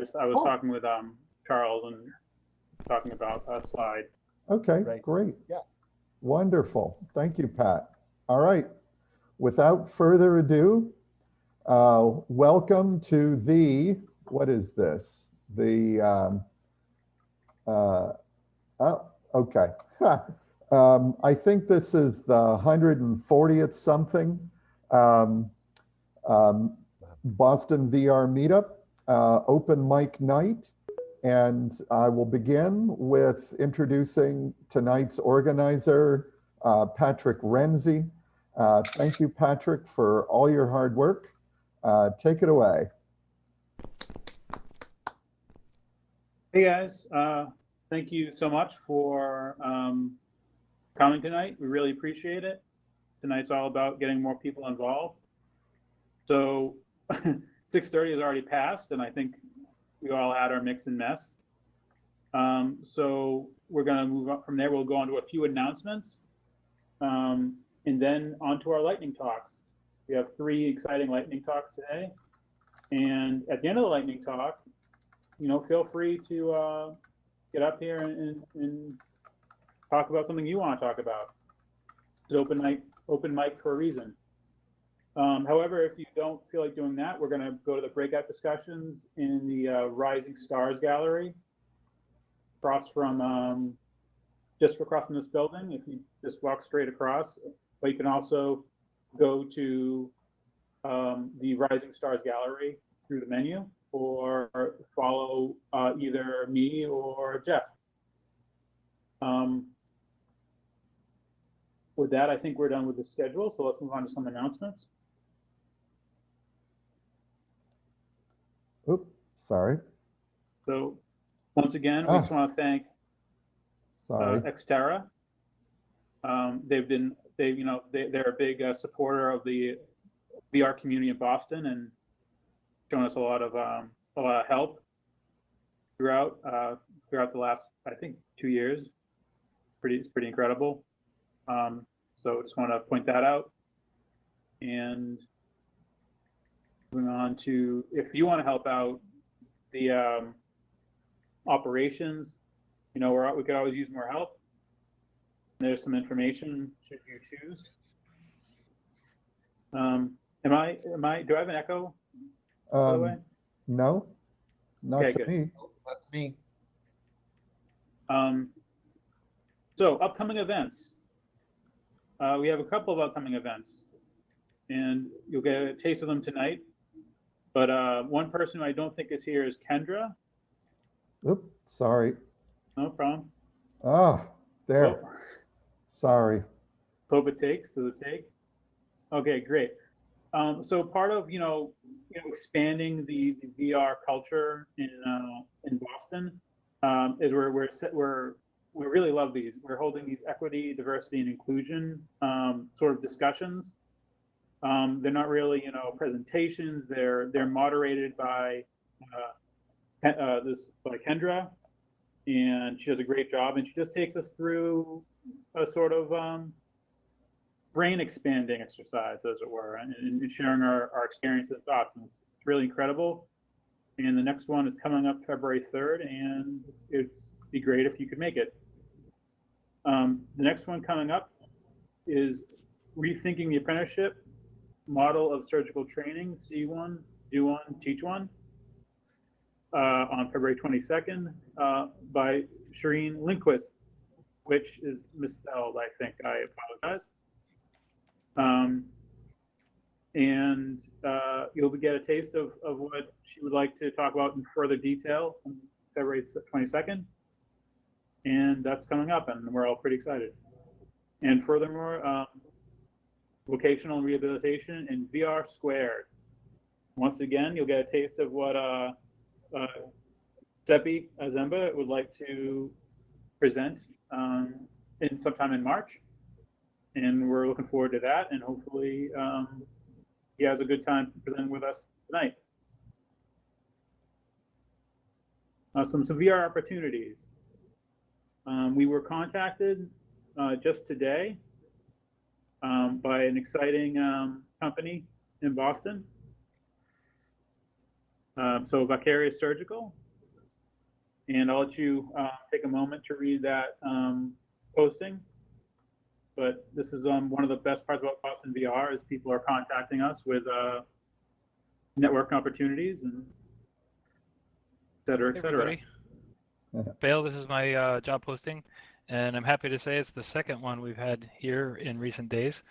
I was Oh. talking with Charles and talking about a slide. Okay, Right. great. Yeah. Wonderful. Thank you, Pat. All right. Without further ado, welcome to the, what is this? The, oh, okay. I think this is the 140th something um, Boston VR meetup, open mic night. And I will begin with introducing tonight's organizer, Patrick Renzi. Thank you, Patrick, for all your hard work. Take it away. Hey guys, thank you so much for coming tonight. We really appreciate it. Tonight's all about getting more people involved. So 6:30 has already passed, and I think we all had our mix and mess. So we're going to move up from there. We'll go on to a few announcements, and then on to our lightning talks. We have 3 exciting lightning talks today. And at the end of the lightning talk, feel free to get up here and talk about something you want to talk about. It's open mic for a reason. However, if you don't feel like doing that, we're going to go to the breakout discussions in the Rising Stars Gallery, across from just across from this building. If you just walk straight across, but you can also go to the Rising Stars Gallery through the menu, or follow either me or Jeff. With that, I think we're done with the schedule, so let's move on to some announcements. Oops, sorry. So once again, we just want to thank Xterra. They're a big supporter of the VR community in Boston, and shown us a lot of help throughout the last, I think, 2 years. It's pretty incredible. So just want to point that out. And moving on to, if you want to help out the operations, we could always use more help. There's some information should you choose. Do I have an echo, by the way? No, not Okay, to good. me. That's me. So upcoming events. We have a couple of upcoming events, and you'll get a taste of them tonight. But one person who I don't think is here is Kendra. Oops, sorry. No problem. Ah, there. Oh. Sorry. Hope it takes. Does it take? Okay, great. So part of expanding the VR culture in Boston is we really love these. We're holding these equity, diversity, and inclusion sort of discussions. They're not really presentations. They're moderated by Kendra, and she does a great job. And she just takes us through a sort of brain expanding exercise, as it were, and sharing our experiences and thoughts. And it's really incredible. And the next one is coming up February 3rd, and it'd be great if you could make it. The next one coming up is Rethinking the Apprenticeship Model of Surgical Training, See One, Do One, Teach One, on February 22nd by Shireen Lindquist, which is misspelled, I think. I apologize. And you'll get a taste of what she would like to talk about in further detail on February 22nd. And that's coming up, and we're all pretty excited. And furthermore, vocational rehabilitation and VR squared. Once again, you'll get a taste of what Seppi Azemba would like to present sometime in March. And we're looking forward to that, and hopefully he has a good time presenting with us tonight. Some VR opportunities. We were contacted just today by an exciting company in Boston. So Vicarious Surgical, and I'll let you take a moment to read that posting. But this is one of the best parts about Boston VR is people are contacting us with network opportunities and et cetera, et cetera. Hey, Bale, this is my job posting, and I'm happy to say it's the second one we've had here in recent days.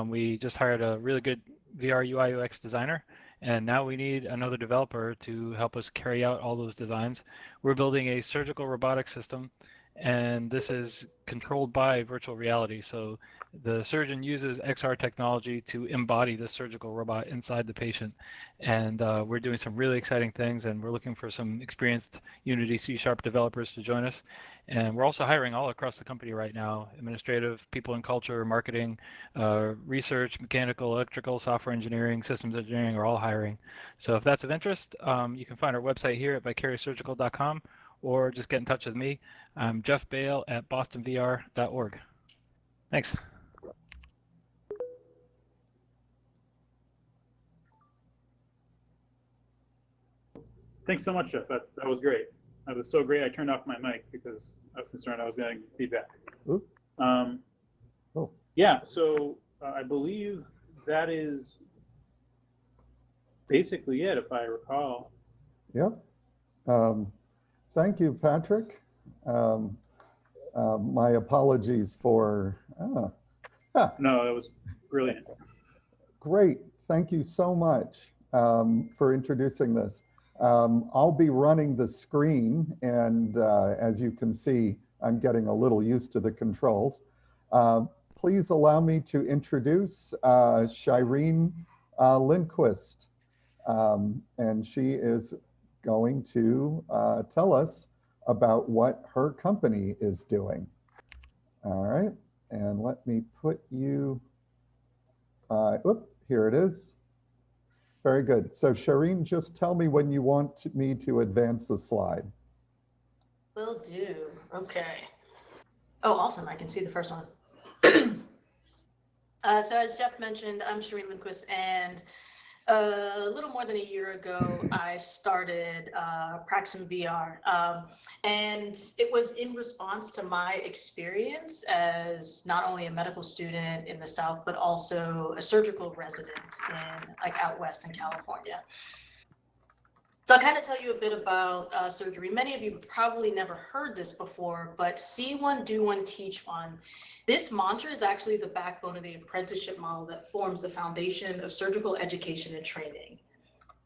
We just hired a really good VR UI UX designer, and now we need another developer to help us carry out all those designs. We're building a surgical robotic system, and this is controlled by virtual reality. So the surgeon uses XR technology to embody the surgical robot inside the patient. And we're doing some really exciting things, and we're looking for some experienced Unity C# developers to join us. And we're also hiring all across the company right now: administrative, people in culture, marketing, research, mechanical, electrical, software engineering, systems engineering are all hiring. So if that's of interest, you can find our website here at vicarioussurgical.com, or just get in touch with me. I'm Jeff Bale at bostonvr.org. Thanks. Thanks so much, Jeff. That was great. That was so great. I turned off my mic because I was concerned I was getting feedback. Yeah, so I believe that is basically it, if I recall. Yep. Thank you, Patrick. My apologies for... No, that was brilliant. Great. Thank you so much for introducing this. I'll be running the screen, and as you can see, I'm getting a little used to the controls. Please allow me to introduce Shireen Lindquist, and she is going to tell us about what her company is doing. All right, and let me put you, here it is. Very good. So Shireen, just tell me when you want me to advance the slide. Will do. Okay. Oh, awesome. I can see the first one. So as Jeff mentioned, I'm Shireen Lindquist, and a little more than a year ago, I started Praxim VR, and it was in response to my experience as not only a medical student in the South, but also a surgical resident in out west in California. So I'll kind of tell you a bit about surgery. Many of you probably never heard this before, but see one, do one, teach one. This mantra is actually the backbone of the apprenticeship model that forms the foundation of surgical education and training.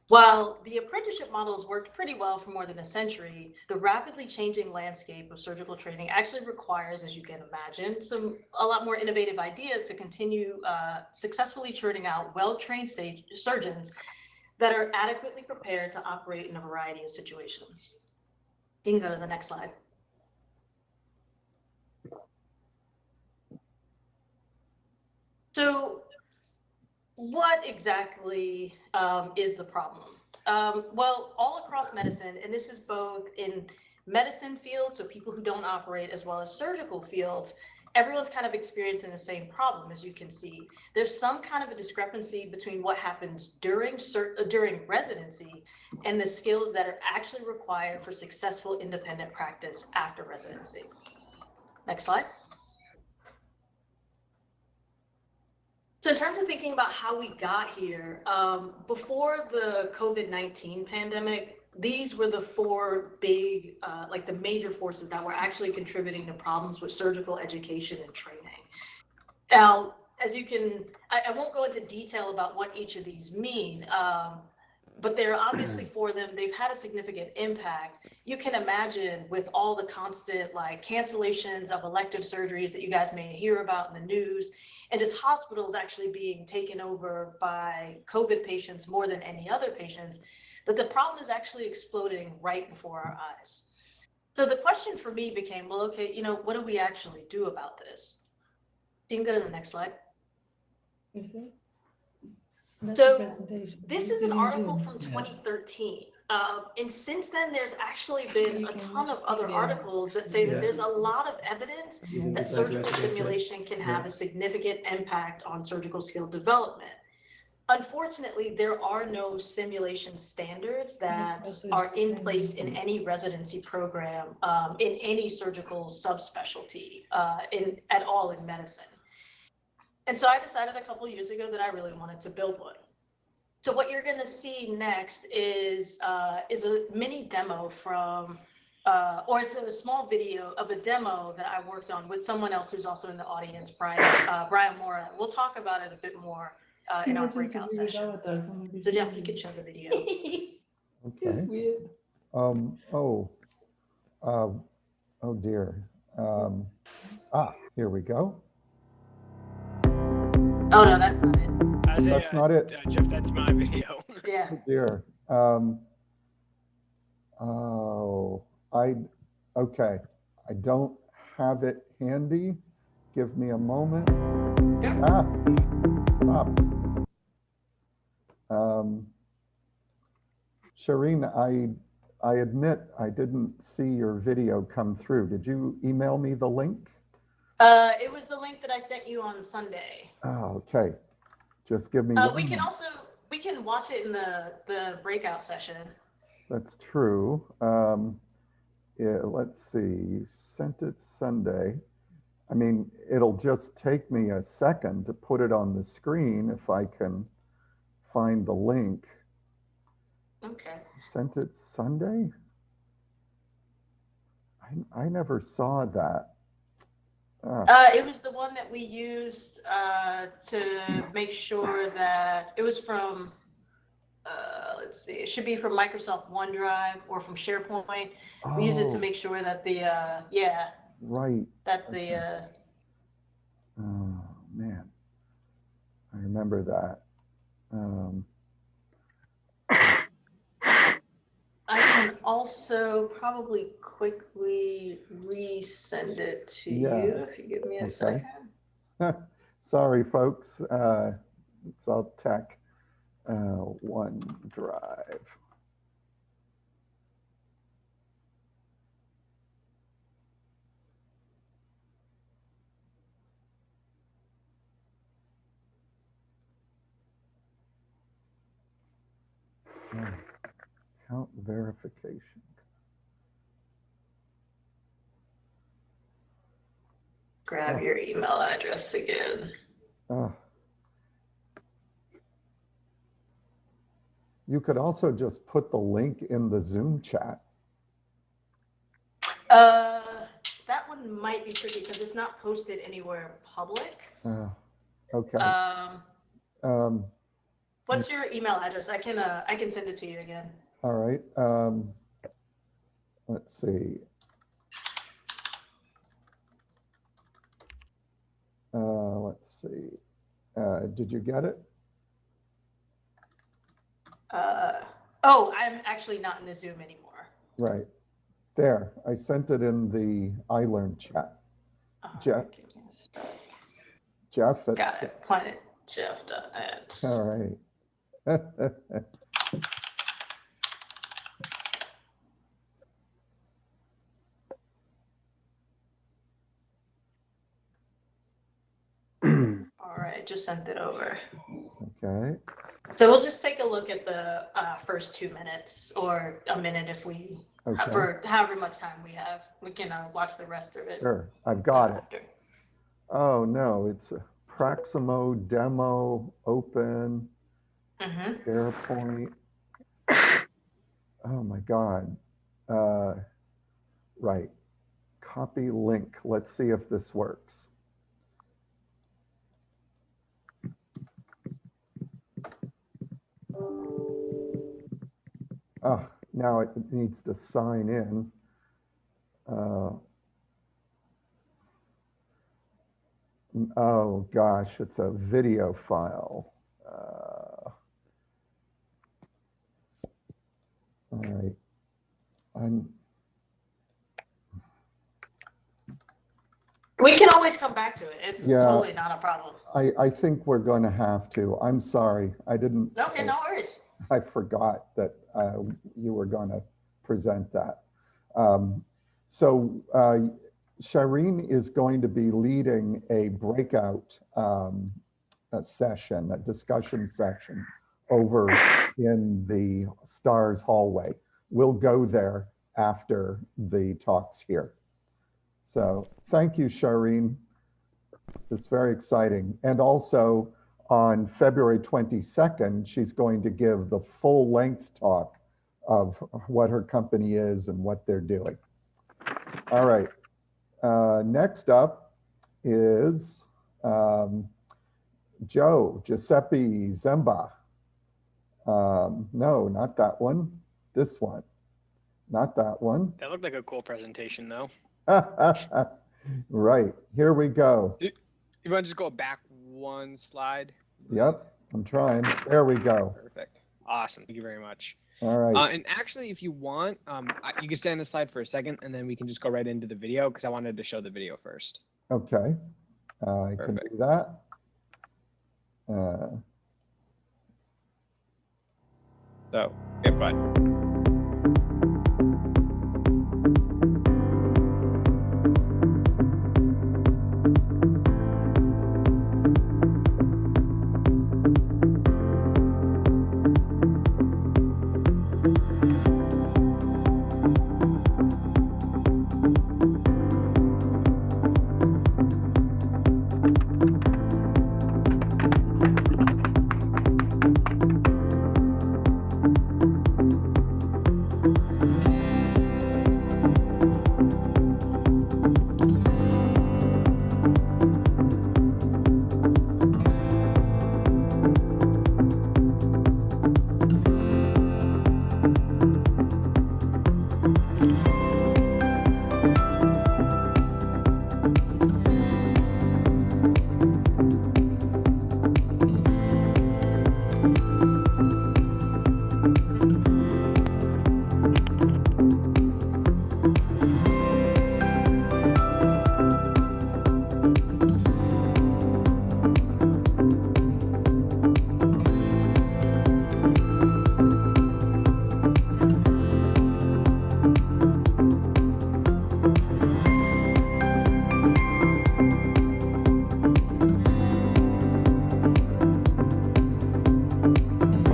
While the apprenticeship model has worked pretty well for more than a century, the rapidly changing landscape of surgical training actually requires, as you can imagine, a lot more innovative ideas to continue successfully churning out well-trained surgeons that are adequately prepared to operate in a variety of situations. You can go to the next slide. So what exactly is the problem? Well, all across medicine, and this is both in medicine fields, so people who don't operate, as well as surgical fields, everyone's kind of experiencing the same problem. As you can see, there's some kind of a discrepancy between what happens during residency and the skills that are actually required for successful independent practice after residency. Next slide. So in terms of thinking about how we got here, before the COVID-19 pandemic, these were the four big, the major forces that were actually contributing to problems with surgical education and training. Now, as you can, I won't go into detail about what each of these mean, but they're obviously for them. They've had a significant impact. You can imagine with all the constant cancellations of elective surgeries that you guys may hear about in the news, and just hospitals actually being taken over by COVID patients more than any other patients, that the problem is actually exploding right before our eyes. So the question for me became, well, okay, what do we actually do about this? You can go to the next slide. So this is an article from 2013. And since then, there's actually been a ton of other articles that say that there's a lot of evidence that surgical simulation can have a significant impact on surgical skill development. Unfortunately, there are no simulation standards that are in place in any residency program, in any surgical subspecialty, at all in medicine. And so I decided a couple years ago that I really wanted to build one. So what you're going to see next is a mini demo from, or it's a small video of a demo that I worked on with someone else who's also in the audience, Brian Mora. We'll talk about it a bit more in our breakout session. So Jeff, you can show the video. Okay. Weird. Oh dear. Here we go. Oh no, that's not it. That's not it. Jeff, that's my video. Yeah. Oh dear. Okay. I don't have it handy. Give me a moment. Yeah. Stop. Shireen, I admit I didn't see your video come through. Did you email me the link? It was the link that I sent you on Sunday. Oh, okay. Just give me one we moment. can watch it in the breakout session. That's true. Yeah, let's see. You sent it Sunday. I mean, it'll just take me a second to put it on the screen if I can find the link. Okay. Sent it Sunday? I never saw that. It was the one that we used to make sure that it was from, let's see, it should be from Microsoft OneDrive or from SharePoint. We use it to make sure that the, right. that the, Oh, man. I remember that. I can also probably quickly resend it to you if you give me a second. Sorry, folks. It's all tech. OneDrive. Account verification. Grab your email address again. You could also just put the link in the Zoom chat. That one might be tricky because it's not posted anywhere public. Okay. What's your email address? I can send it to you again. All right. Let's see. Let's see. Did you get it? Oh, I'm actually not in the Zoom anymore. Right. There. I sent it in the iLearn chat. Jeff. Jeff. Got it. PlanetJeff.net. All right. All right, just sent it over. Okay. So we'll just take a look at the first 2 minutes or a minute if we, for however much time we have. We can watch the rest of it. Sure, I've got it. Oh no, it's a Praximo demo open. SharePoint. Oh my God. Right. Copy link. Let's see if this works. Oh, now it needs to sign in. Oh gosh, it's a video file. All right. We can always come back to it. It's totally not a problem. I think we're going to have to. I'm sorry. I didn't. Okay, no worries. I forgot that you were going to present that. So Shireen is going to be leading a breakout session, a discussion session over in the STARS hallway. We'll go there after the talks here. So thank you, Shireen. It's very exciting. And also on February 22nd, she's going to give the full length talk of what her company is and what they're doing. All right. Next up is Giuseppe Zemba. No, not that one. This one. Not that one. That looked like a cool presentation, though. Right. Here we go. You want to just go back one slide? Yep. I'm trying. There we go. Perfect. Awesome. Thank you very much. All right. And actually, if you want, you can stay on the slide for a second, and then we can just go right into the video because I wanted to show the video first. Okay. I can do that. So, yeah, go ahead.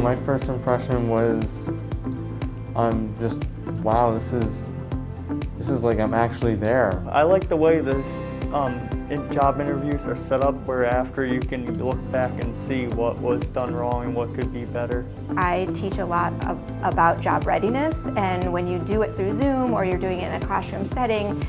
My first impression was just, wow, this is like I'm actually there. I like the way this job interviews are set up, where after you can look back and see what was done wrong and what could be better. I teach a lot about job readiness, and when you do it through Zoom or you're doing it in a classroom setting,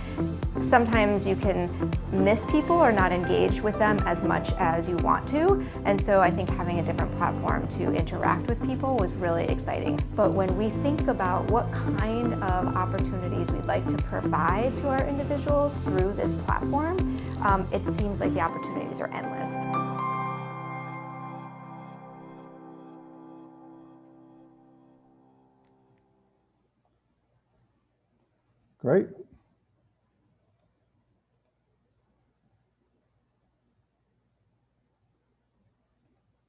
sometimes you can miss people or not engage with them as much as you want to. And so I think having a different platform to interact with people was really exciting. But when we think about what kind of opportunities we'd like to provide to our individuals through this platform, it seems like the opportunities are endless. Great.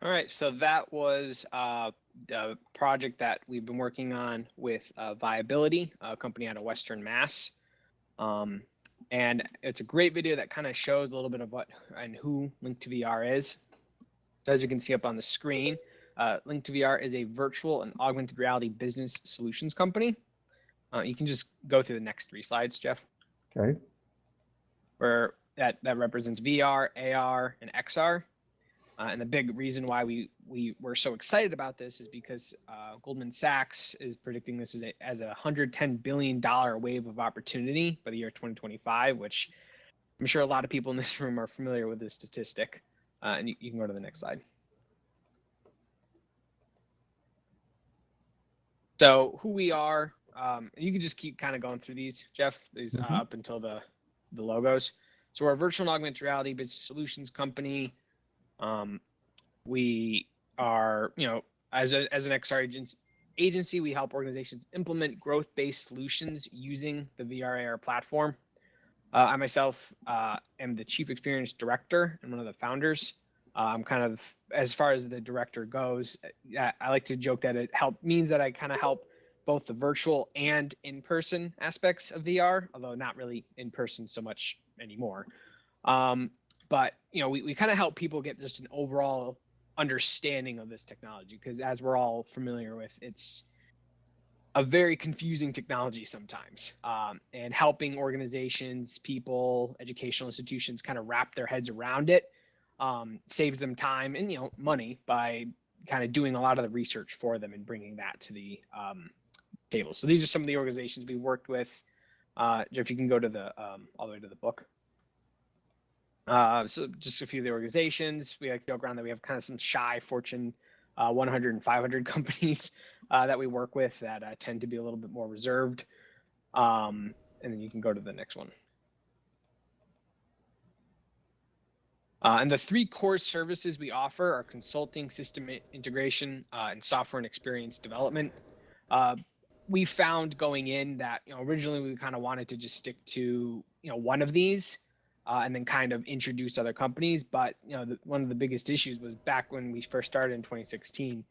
All right, so that was the project that we've been working on with Viability, a company out of Western Mass. And it's a great video that kind of shows a little bit of what and who Link2VR is. So as you can see up on the screen, Link2VR is a virtual and augmented reality business solutions company. You can just go through the next 3 slides, Jeff. Okay. Where that represents VR, AR, and XR. And the big reason why we were so excited about this is because Goldman Sachs is predicting this as a $110 billion wave of opportunity by the year 2025, which I'm sure a lot of people in this room are familiar with this statistic. And you can go to the next slide. So who we are, and you can just keep kind of going through these, Jeff, these up until the logos. So we're a virtual and augmented reality business solutions company. We are, as an XR agency, we help organizations implement growth-based solutions using the VR AR platform. I myself am the Chief Experience Director and one of the founders. I'm kind of, as far as the director goes, I like to joke that it means that I kind of help both the virtual and in-person aspects of VR, although not really in person so much anymore. But we kind of help people get just an overall understanding of this technology, because as we're all familiar with, it's a very confusing technology sometimes, and helping organizations, people, educational institutions kind of wrap their heads around it saves them time and money by kind of doing a lot of the research for them and bringing that to the table. So these are some of the organizations we worked with. Jeff, you can go to the all the way to the book. So just a few of the organizations. We like to joke around that we have kind of some shy Fortune 100 and 500 companies that we work with that tend to be a little bit more reserved. And then you can go to the next one. And the 3 core services we offer are consulting, system integration, and software and experience development. We found going in that originally we kind of wanted to just stick to one of these. And then kind of introduce other companies. But one of the biggest issues was back when we first started in 2016,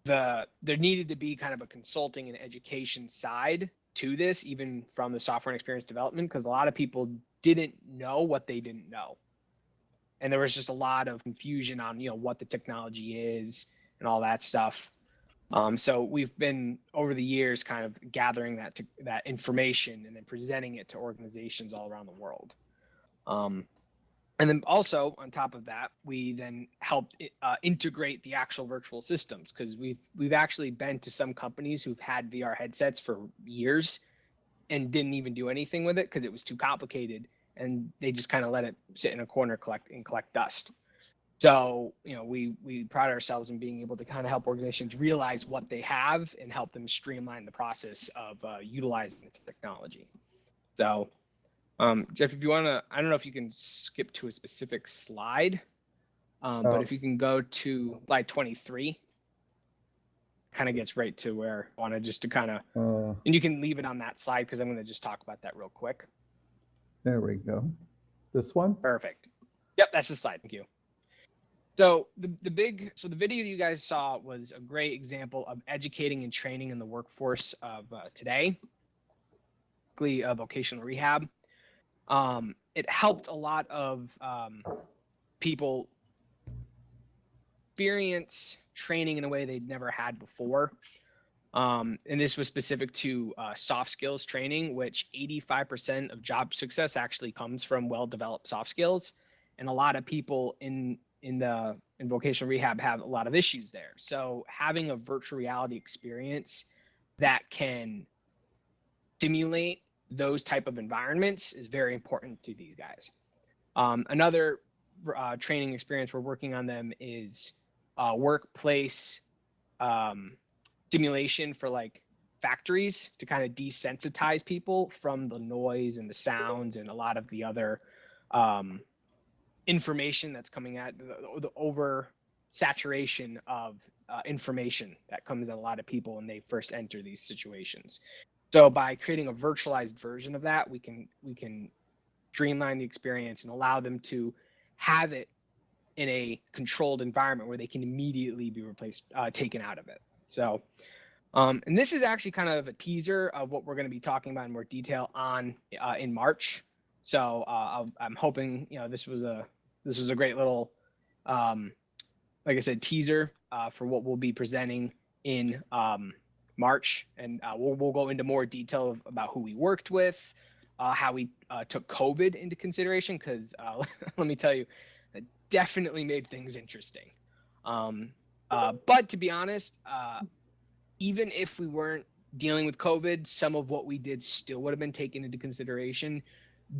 there needed to be kind of a consulting and education side to this, even from the software and experience development, because a lot of people didn't know what they didn't know. And there was just a lot of confusion on what the technology is and all that stuff. So we've been over the years kind of gathering that information and then presenting it to organizations all around the world. And then also on top of that, we then helped integrate the actual virtual systems, because we've actually been to some companies who've had VR headsets for years and didn't even do anything with it because it was too complicated, and they just kind of let it sit in a corner collect dust. So, we pride ourselves in being able to kind of help organizations realize what they have and help them streamline the process of utilizing the technology. So, Jeff, if you want to, I don't know if you can skip to a specific slide, but if you can go to slide 23, kind of gets right to where I wanted just to kind of, and you can leave it on that slide because I'm going to just talk about that real quick. There we go. This one? Perfect. Yep, that's the slide. Thank you. So the video you guys saw was a great example of educating and training in the workforce of today, particularly vocational rehab. It helped a lot of people experience training in a way they'd never had before. And this was specific to soft skills training, which 85% of job success actually comes from well-developed soft skills. And a lot of people in vocational rehab have a lot of issues there. So having a virtual reality experience that can simulate those type of environments is very important to these guys. Another training experience we're working on them is workplace simulation for like factories to kind of desensitize people from the noise and the sounds and a lot of the other information that's coming at the over saturation of information that comes at a lot of people when they first enter these situations. So by creating a virtualized version of that, we can streamline the experience and allow them to have it in a controlled environment where they can immediately be taken out of it. So, and this is actually kind of a teaser of what we're going to be talking about in more detail on in March. So I'm hoping this was a great little, like I said, teaser for what we'll be presenting in March, and we'll go into more detail about who we worked with, how we took COVID into consideration, because let me tell you, it definitely made things interesting. But to be honest, even if we weren't dealing with COVID, some of what we did still would have been taken into consideration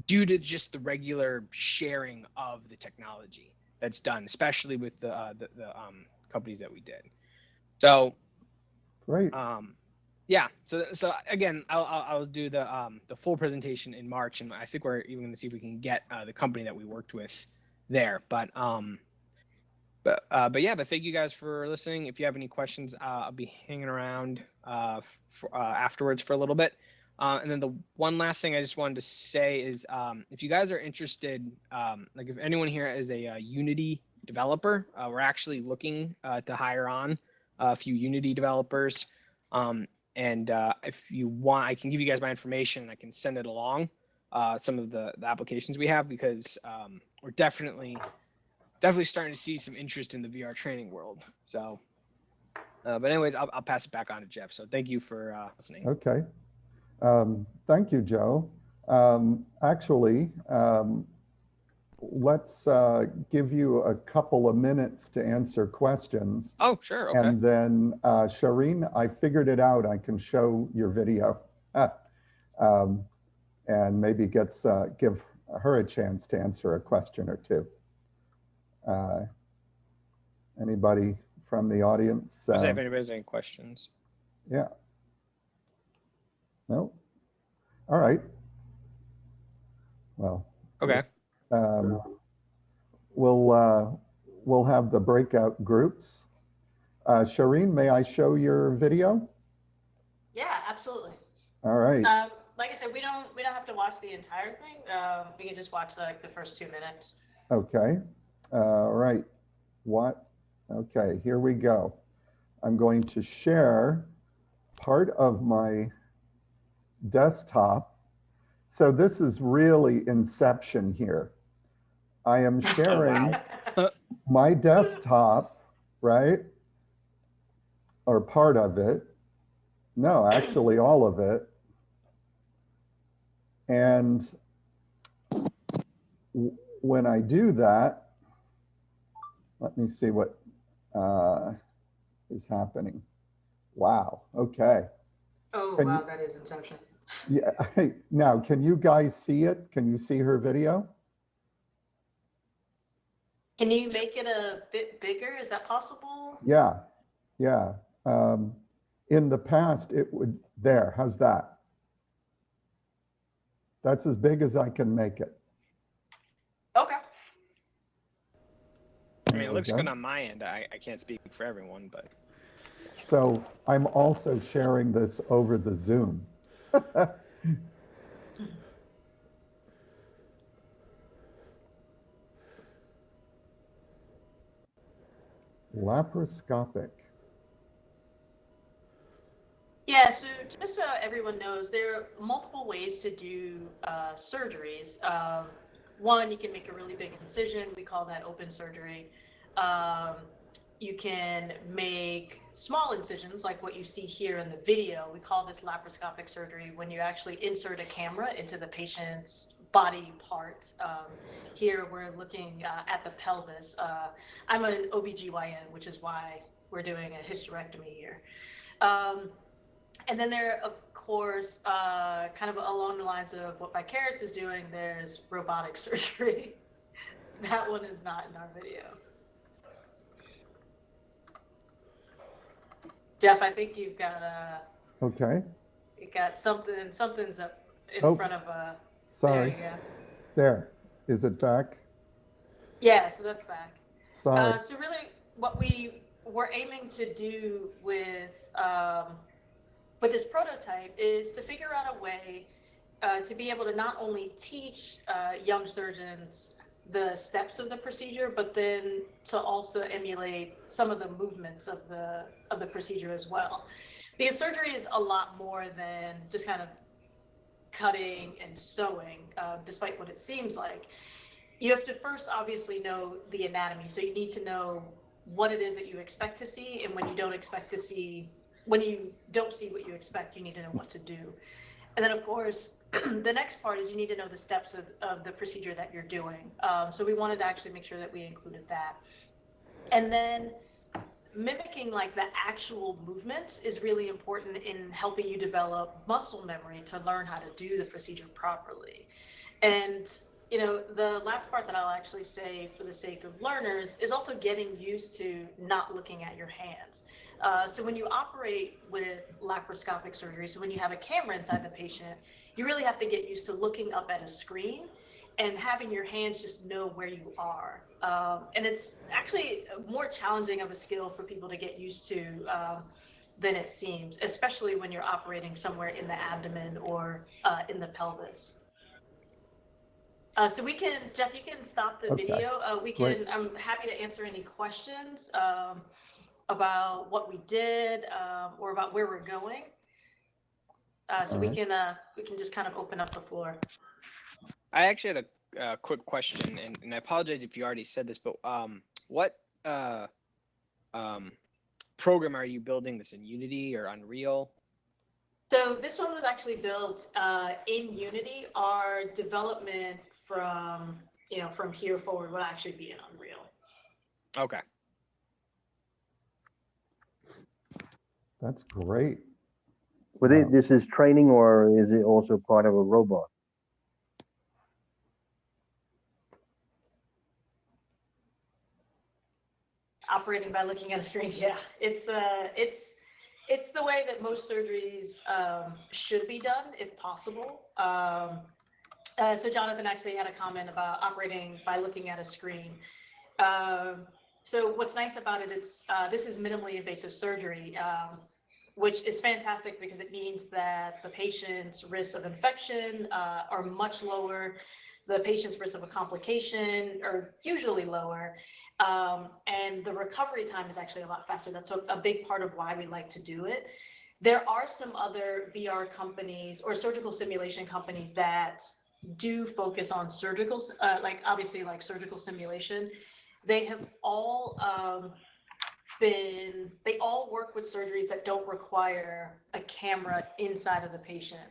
due to just the regular sharing of the technology that's done, especially with the companies that we did. So, Great. yeah. So again, I'll do the full presentation in March, and I think we're even going to see if we can get the company that we worked with there. But yeah. But thank you guys for listening. If you have any questions, I'll be hanging around afterwards for a little bit. And then the one last thing I just wanted to say is, if you guys are interested, like if anyone here is a Unity developer, we're actually looking to hire on a few Unity developers. And if you want, I can give you guys my information and I can send it along. some of the applications we have, because we're definitely starting to see some interest in the VR training world. So, but anyways, I'll pass it back on to Jeff. So thank you for listening. Okay. Thank you, Joe. Actually, let's give you a couple of minutes to answer questions. Oh, sure. Okay. And then Shireen, I figured it out. I can show your video and maybe give her a chance to answer a question or two. Anybody from the audience? If anybody has any questions. Yeah. No? All right. Well. Okay. We'll have the breakout groups. Shireen, may I show your video? Yeah, absolutely. All right. Like I said, we don't have to watch the entire thing. We can just watch the first 2 minutes. Okay. All right. What? Okay, here we go. I'm going to share part of my desktop. So this is really inception here. I am sharing my desktop, right? Or part of it. No, actually all of it. And when I do that, let me see what is happening. Wow, okay. Oh, wow, that is inception. Yeah, now can you guys see it? Can you see her video? Can you make it a bit bigger? Is that possible? Yeah, yeah. In the past, it would, there, how's that? That's as big as I can make it. Okay. I mean, it looks good on my end. I can't speak for everyone, but. So I'm also sharing this over the Zoom. Laparoscopic. Yeah, so just so everyone knows, there are multiple ways to do surgeries. One, you can make a really big incision. We call that open surgery. You can make small incisions like what you see here in the video. We call this laparoscopic surgery when you actually insert a camera into the patient's body part. Here we're looking at the pelvis. I'm an OBGYN, which is why we're doing a hysterectomy here. And then there, of course, kind of along the lines of what Vicarious is doing, there's robotic surgery. That one is not in our video. Jeff, I think you've got okay. You got something's up in front of sorry. There you go. There. Is it back? Yeah, so that's back. Sorry. So really what we were aiming to do with this prototype is to figure out a way to be able to not only teach young surgeons the steps of the procedure, but then to also emulate some of the movements of the procedure as well. Because surgery is a lot more than just kind of cutting and sewing, despite what it seems like. You have to first obviously know the anatomy. So you need to know what it is that you expect to see, and when you don't see what you expect, you need to know what to do. And then of course, the next part is you need to know the steps of the procedure that you're doing. So we wanted to actually make sure that we included that. And then mimicking like the actual movements is really important in helping you develop muscle memory to learn how to do the procedure properly. And you know, the last part that I'll actually say for the sake of learners is also getting used to not looking at your hands. So when you operate with laparoscopic surgery, so when you have a camera inside the patient, you really have to get used to looking up at a screen and having your hands just know where you are. And it's actually more challenging of a skill for people to get used to than it seems, especially when you're operating somewhere in the abdomen or in the pelvis. So we can, Jeff, you can stop the video. I'm happy to answer any questions about what we did or about where we're going. So we can just kind of open up the floor. I actually had a quick question, and I apologize if you already said this, but what program are you building this in? Unity or Unreal? So this one was actually built in Unity. Our development from from here forward will actually be in Unreal. Okay. That's great. This is training, or is it also part of a robot? Operating by looking at a screen, yeah. It's the way that most surgeries should be done, if possible. So Jonathan actually had a comment about operating by looking at a screen. So what's nice about it is this is minimally invasive surgery, which is fantastic because it means that the patient's risks of infection are much lower. The patient's risk of a complication are usually lower. And the recovery time is actually a lot faster. That's a big part of why we like to do it. There are some other VR companies or surgical simulation companies that do focus on surgical, obviously surgical simulation. They have all they all work with surgeries that don't require a camera inside of the patient.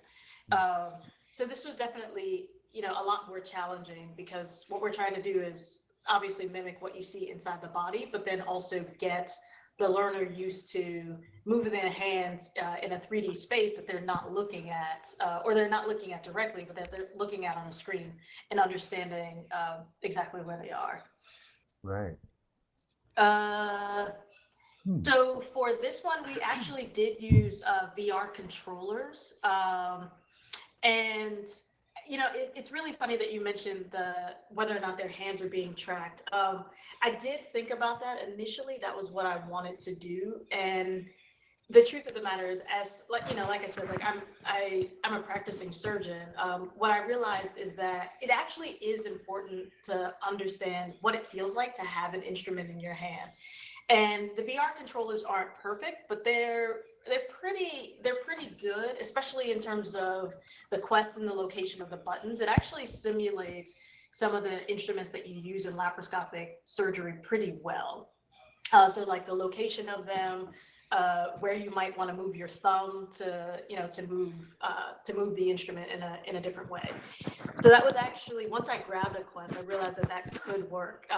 So this was definitely, a lot more challenging because what we're trying to do is obviously mimic what you see inside the body, but then also get the learner used to moving their hands in a 3D space that they're not looking at, or they're not looking at directly, but that they're looking at on a screen and understanding exactly where they are. Right. So for this one, we actually did use VR controllers. And, it's really funny that you mentioned whether or not their hands are being tracked. I did think about that initially. That was what I wanted to do. And the truth of the matter is, like I said, I'm a practicing surgeon. What I realized is that it actually is important to understand what it feels like to have an instrument in your hand. And the VR controllers aren't perfect, but they're pretty good, especially in terms of the Quest and the location of the buttons. It actually simulates some of the instruments that you use in laparoscopic surgery pretty well. So like the location of them, where you might want to move your thumb to move the instrument in a different way. So that was actually, once I grabbed a Quest, I realized that could work.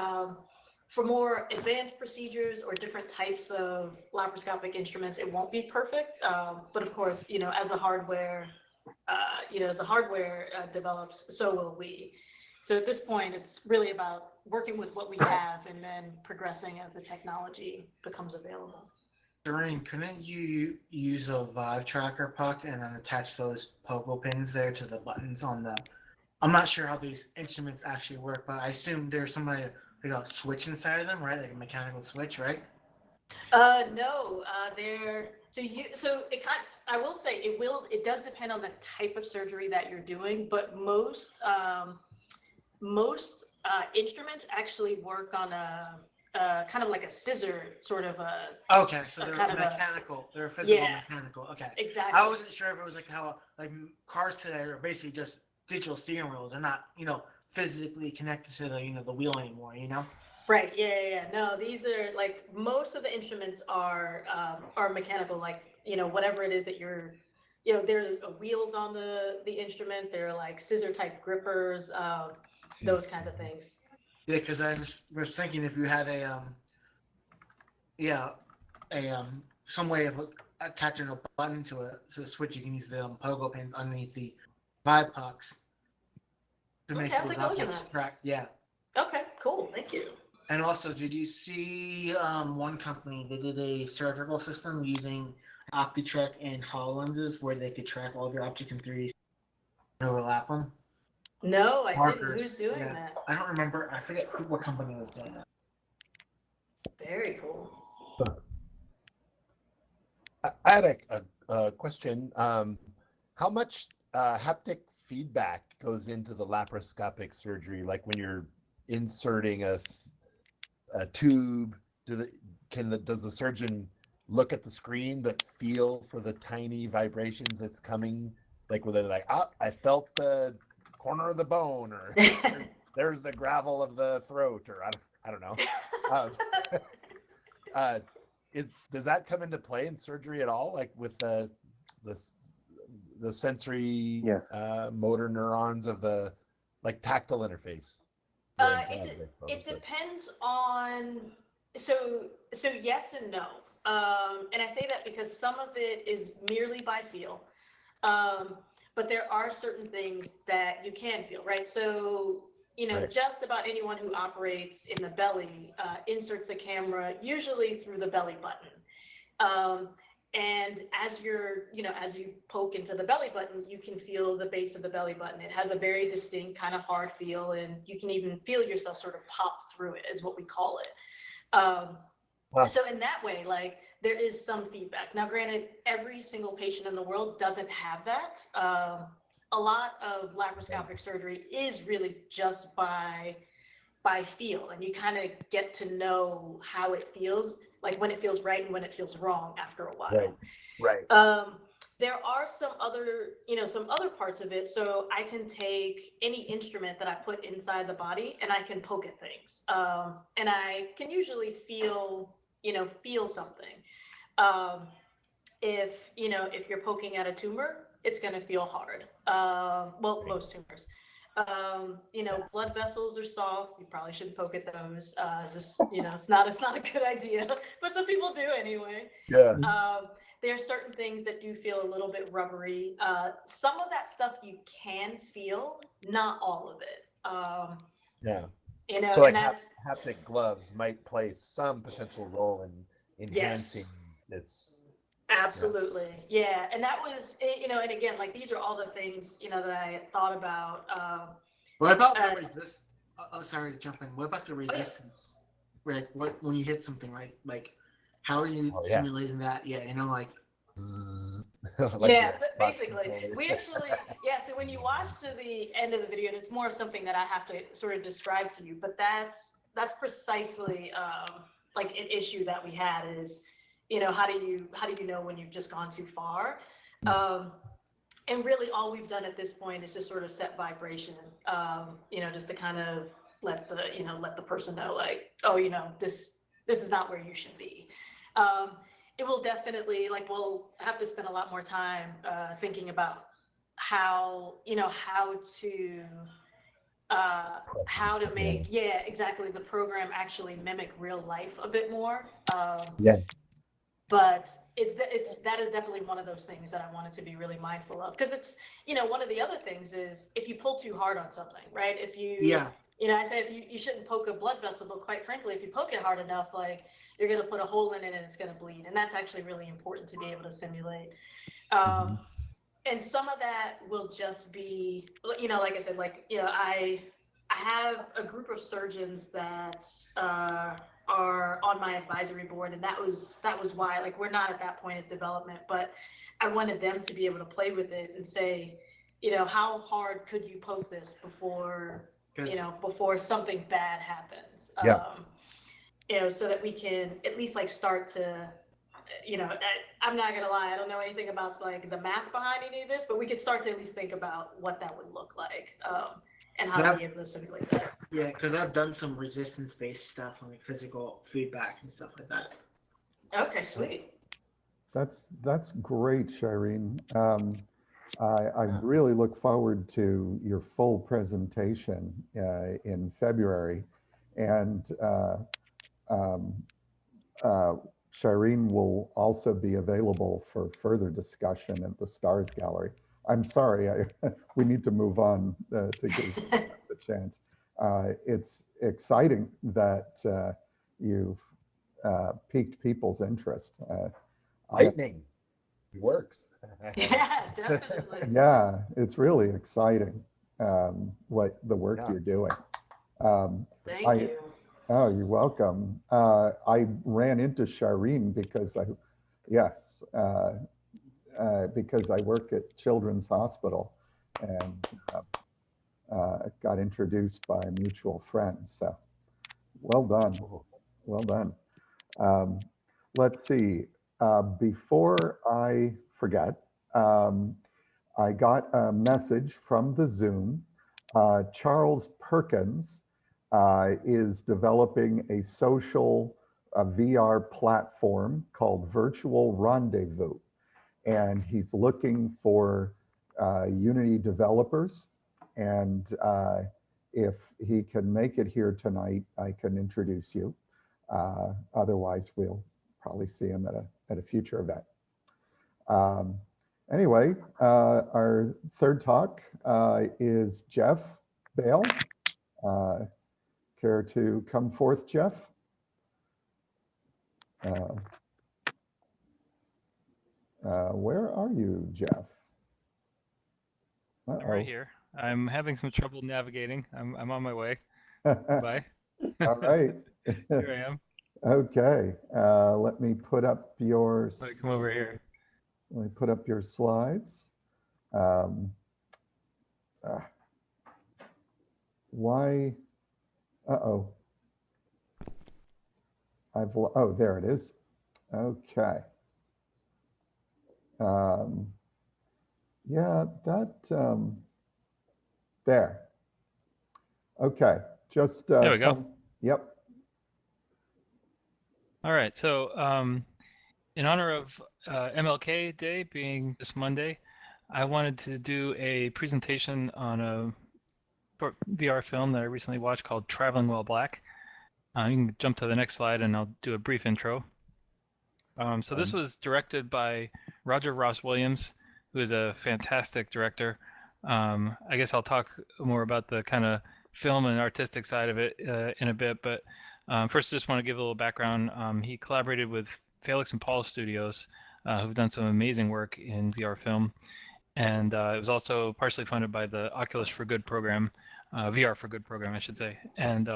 For more advanced procedures or different types of laparoscopic instruments, it won't be perfect. But of course, as the hardware, develops, so will we. So at this point, it's really about working with what we have and then progressing as the technology becomes available. Doreen, couldn't you use a Vive tracker puck and then attach those pogo pins there to the buttons on the? I'm not sure how these instruments actually work, but I assume there's somebody like a switch inside of them, right? Like a mechanical switch, right? No, I will say it does depend on the type of surgery that you're doing, but most instruments actually work on a kind of like a scissor sort of a. Okay, so they're mechanical. They're physical mechanical. Okay. Exactly. I wasn't sure if it was like how cars today are basically just digital steering wheels. They're not, physically connected to the wheel anymore, Right. Yeah. No, these are most of the instruments are mechanical, whatever it is that you're, there are wheels on the instruments. There are like scissor type grippers, those kinds of things. Yeah, because I was thinking if you had some way of attaching a button to a switch, you can use the pogo pins underneath the Vive pucks to make those objects track. Yeah. Okay, cool. Thank you. And also, did you see one company that did a surgical system using OptiTrack and HoloLenses where they could track all the objects in 3D and overlap them? No, I Markers, didn't. Who's doing that? I don't remember. I forget what company was doing that. Very cool. I had a question. How much haptic feedback goes into the laparoscopic surgery? Like when you're inserting a tube, does the surgeon look at the screen but feel for the tiny vibrations that's coming? Like whether I felt the corner of the bone, or there's the gravel of the throat, or I don't know. Does that come into play in surgery at all, like with the sensory motor neurons of the like tactile interface? It depends on, so yes and no. And I say that because some of it is merely by feel. But there are certain things that you can feel, right? So, just about anyone who operates in the belly inserts a camera, usually through the belly button. And as as you poke into the belly button, you can feel the base of the belly button. It has a very distinct kind of hard feel, and you can even feel yourself sort of pop through it, is what we call it. Wow. So in that way, like, there is some feedback. Now, granted, every single patient in the world doesn't have that. A lot of laparoscopic surgery is really just by feel, and you kind of get to know how it feels, like when it feels right and when it feels wrong after a while. Right. There are some other parts of it. So I can take any instrument that I put inside the body and I can poke at things. And I can usually feel something. If you're poking at a tumor, it's going to feel hard. Well, most tumors. Blood vessels are soft. You probably shouldn't poke at those. It's not a good idea, but some people do anyway. Yeah. There are certain things that do feel a little bit rubbery. Some of that stuff you can feel, not all of it. Yeah. So like haptic gloves might play some potential role in enhancing this. Absolutely. Yeah. And that was, and again, like, these are all the things, that I thought about. What about the resist? Sorry to jump in. What about the resistance? Right. When you hit something, right? Like, how are you simulating that? Yeah. Like. But basically, we actually, so when you watch to the end of the video, and it's more something that I have to sort of describe to you, but that's precisely like an issue that we had is, how do you know when you've just gone too far? And really all we've done at this point is just sort of set vibration, just to kind of let the person know, like, oh, this is not where you should be. It will definitely, like, we'll have to spend a lot more time thinking about how to make exactly the program actually mimic real life a bit more. But that is definitely one of those things that I wanted to be really mindful of, because it's, one of the other things is if you pull too hard on something, right? If you I say if you shouldn't poke a blood vessel, but quite frankly, if you poke it hard enough, like, you're going to put a hole in it and it's going to bleed. And that's actually really important to be able to simulate. And some of that will just be, like I said, like, I have a group of surgeons that are on my advisory board, and that was why, like, we're not at that point of development, but I wanted them to be able to play with it and say, how hard could you poke this before something bad happens? So that we can at least, like, start to, I'm not gonna lie, I don't know anything about, like, the math behind any of this, but we could start to at least think about what that would look like, and how to be able to simulate that. Yeah, because I've done some resistance-based stuff on, like, physical feedback and stuff like that. Okay, sweet. That's great, Shireen. I really look forward to your full presentation in February, and Shireen will also be available for further discussion at the Stars Gallery. I'm sorry, we need to move on to give the chance. It's exciting that you've piqued people's interest. Lightning. It works. Yeah, definitely. Yeah, it's really exciting what the work you're doing. Thank you. Oh, you're welcome. I ran into Shireen because because I work at Children's Hospital, and got introduced by a mutual friend. So, well done, well done. Let's see. Before I forget, I got a message from the Zoom Charles Perkins is developing a social VR platform called Virtual Rendezvous. And he's looking for Unity developers. And if he can make it here tonight, I can introduce you. Otherwise, we'll probably see him at a future event. Anyway, our third talk is Jeff Bale. Care to come forth, Jeff? Where are you, Jeff? I'm right here. I'm having some trouble navigating. I'm on my way. Bye. All right. Here I am. Okay. Let me put up your. Let me come over here. Let me put up your slides. Why? Uh-oh. Oh, there it is. Okay. Yeah, that, there. Okay, just. There we go. Yep. All right, so in honor of MLK Day being this Monday, I wanted to do a presentation on a short VR film that I recently watched called Traveling While Black. You can jump to the next slide and I'll do a brief intro. So this was directed by Roger Ross Williams, who is a fantastic director. I guess I'll talk more about the kind of film and artistic side of it in a bit, but first just want to give a little background. He collaborated with Felix and Paul Studios, who've done some amazing work in VR film. And it was also partially funded by the Oculus for Good program, VR for Good program, I should say. And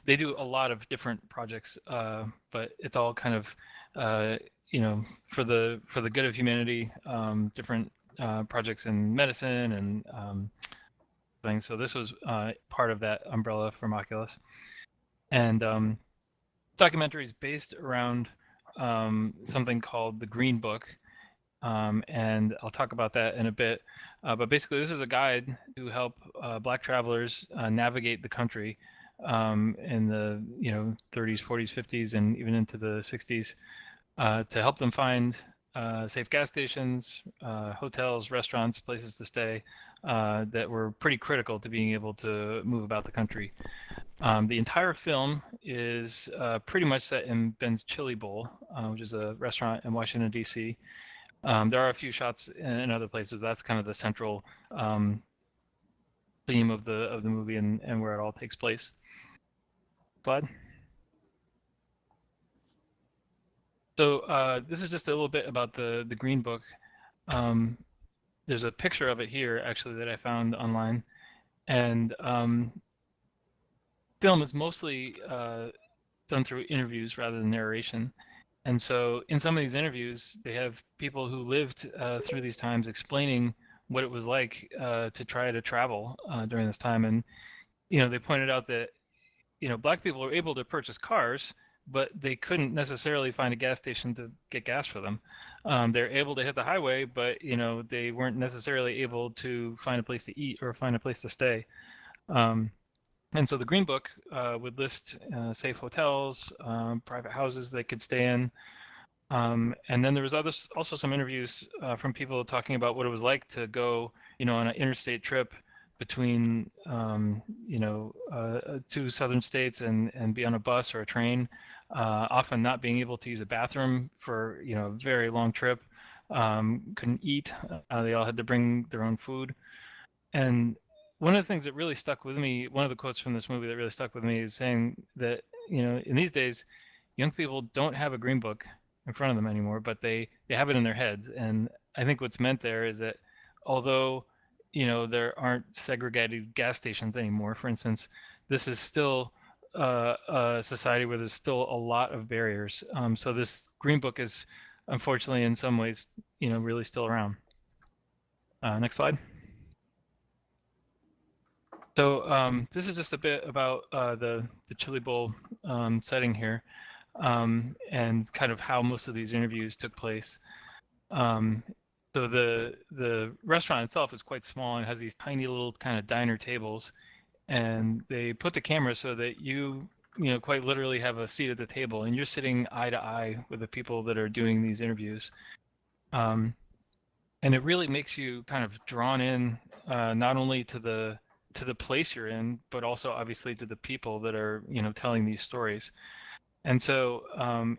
they do a lot of different projects, but it's all kind of, you know, for the good of humanity, different projects in medicine and things. So this was part of that umbrella from Oculus. And documentary is based around something called the Green Book. And I'll talk about that in a bit. But basically, this is a guide to help Black travelers navigate the country in the 30s, 40s, 50s, and even into the 60s to help them find safe gas stations, hotels, restaurants, places to stay that were pretty critical to being able to move about the country. The entire film is pretty much set in Ben's Chili Bowl, which is a restaurant in Washington, D.C. There are a few shots in other places. That's kind of the central theme of the movie and where it all takes place. Slide. So this is just a little bit about the Green Book. There's a picture of it here actually that I found online, and film is mostly done through interviews rather than narration. And so in some of these interviews, they have people who lived through these times explaining what it was like to try to travel during this time. And, they pointed out that, Black people were able to purchase cars, but they couldn't necessarily find a gas station to get gas for them. They're able to hit the highway, but, they weren't necessarily able to find a place to eat or find a place to stay. And so the Green Book would list safe hotels, private houses they could stay in. And then there was also some interviews from people talking about what it was like to go, on an interstate trip between, two southern states and be on a bus or a train, often not being able to use a bathroom for, a very long trip, couldn't eat. They all had to bring their own food. And one of the things that really stuck with me, one of the quotes from this movie that really stuck with me is saying that, in these days, young people don't have a Green Book in front of them anymore, but they have it in their heads. And I think what's meant there is that although, there aren't segregated gas stations anymore, for instance, this is still a society where there's still a lot of barriers. So this Green Book is unfortunately in some ways, really still around. Next slide. So this is just a bit about the Chili Bowl setting here and kind of how most of these interviews took place. So the restaurant itself is quite small and has these tiny little kind of diner tables, and they put the camera so that you know, quite literally have a seat at the table, and you're sitting eye to eye with the people that are doing these interviews. And it really makes you kind of drawn in, not only to the place you're in, but also obviously to the people that are, you know, telling these stories. And so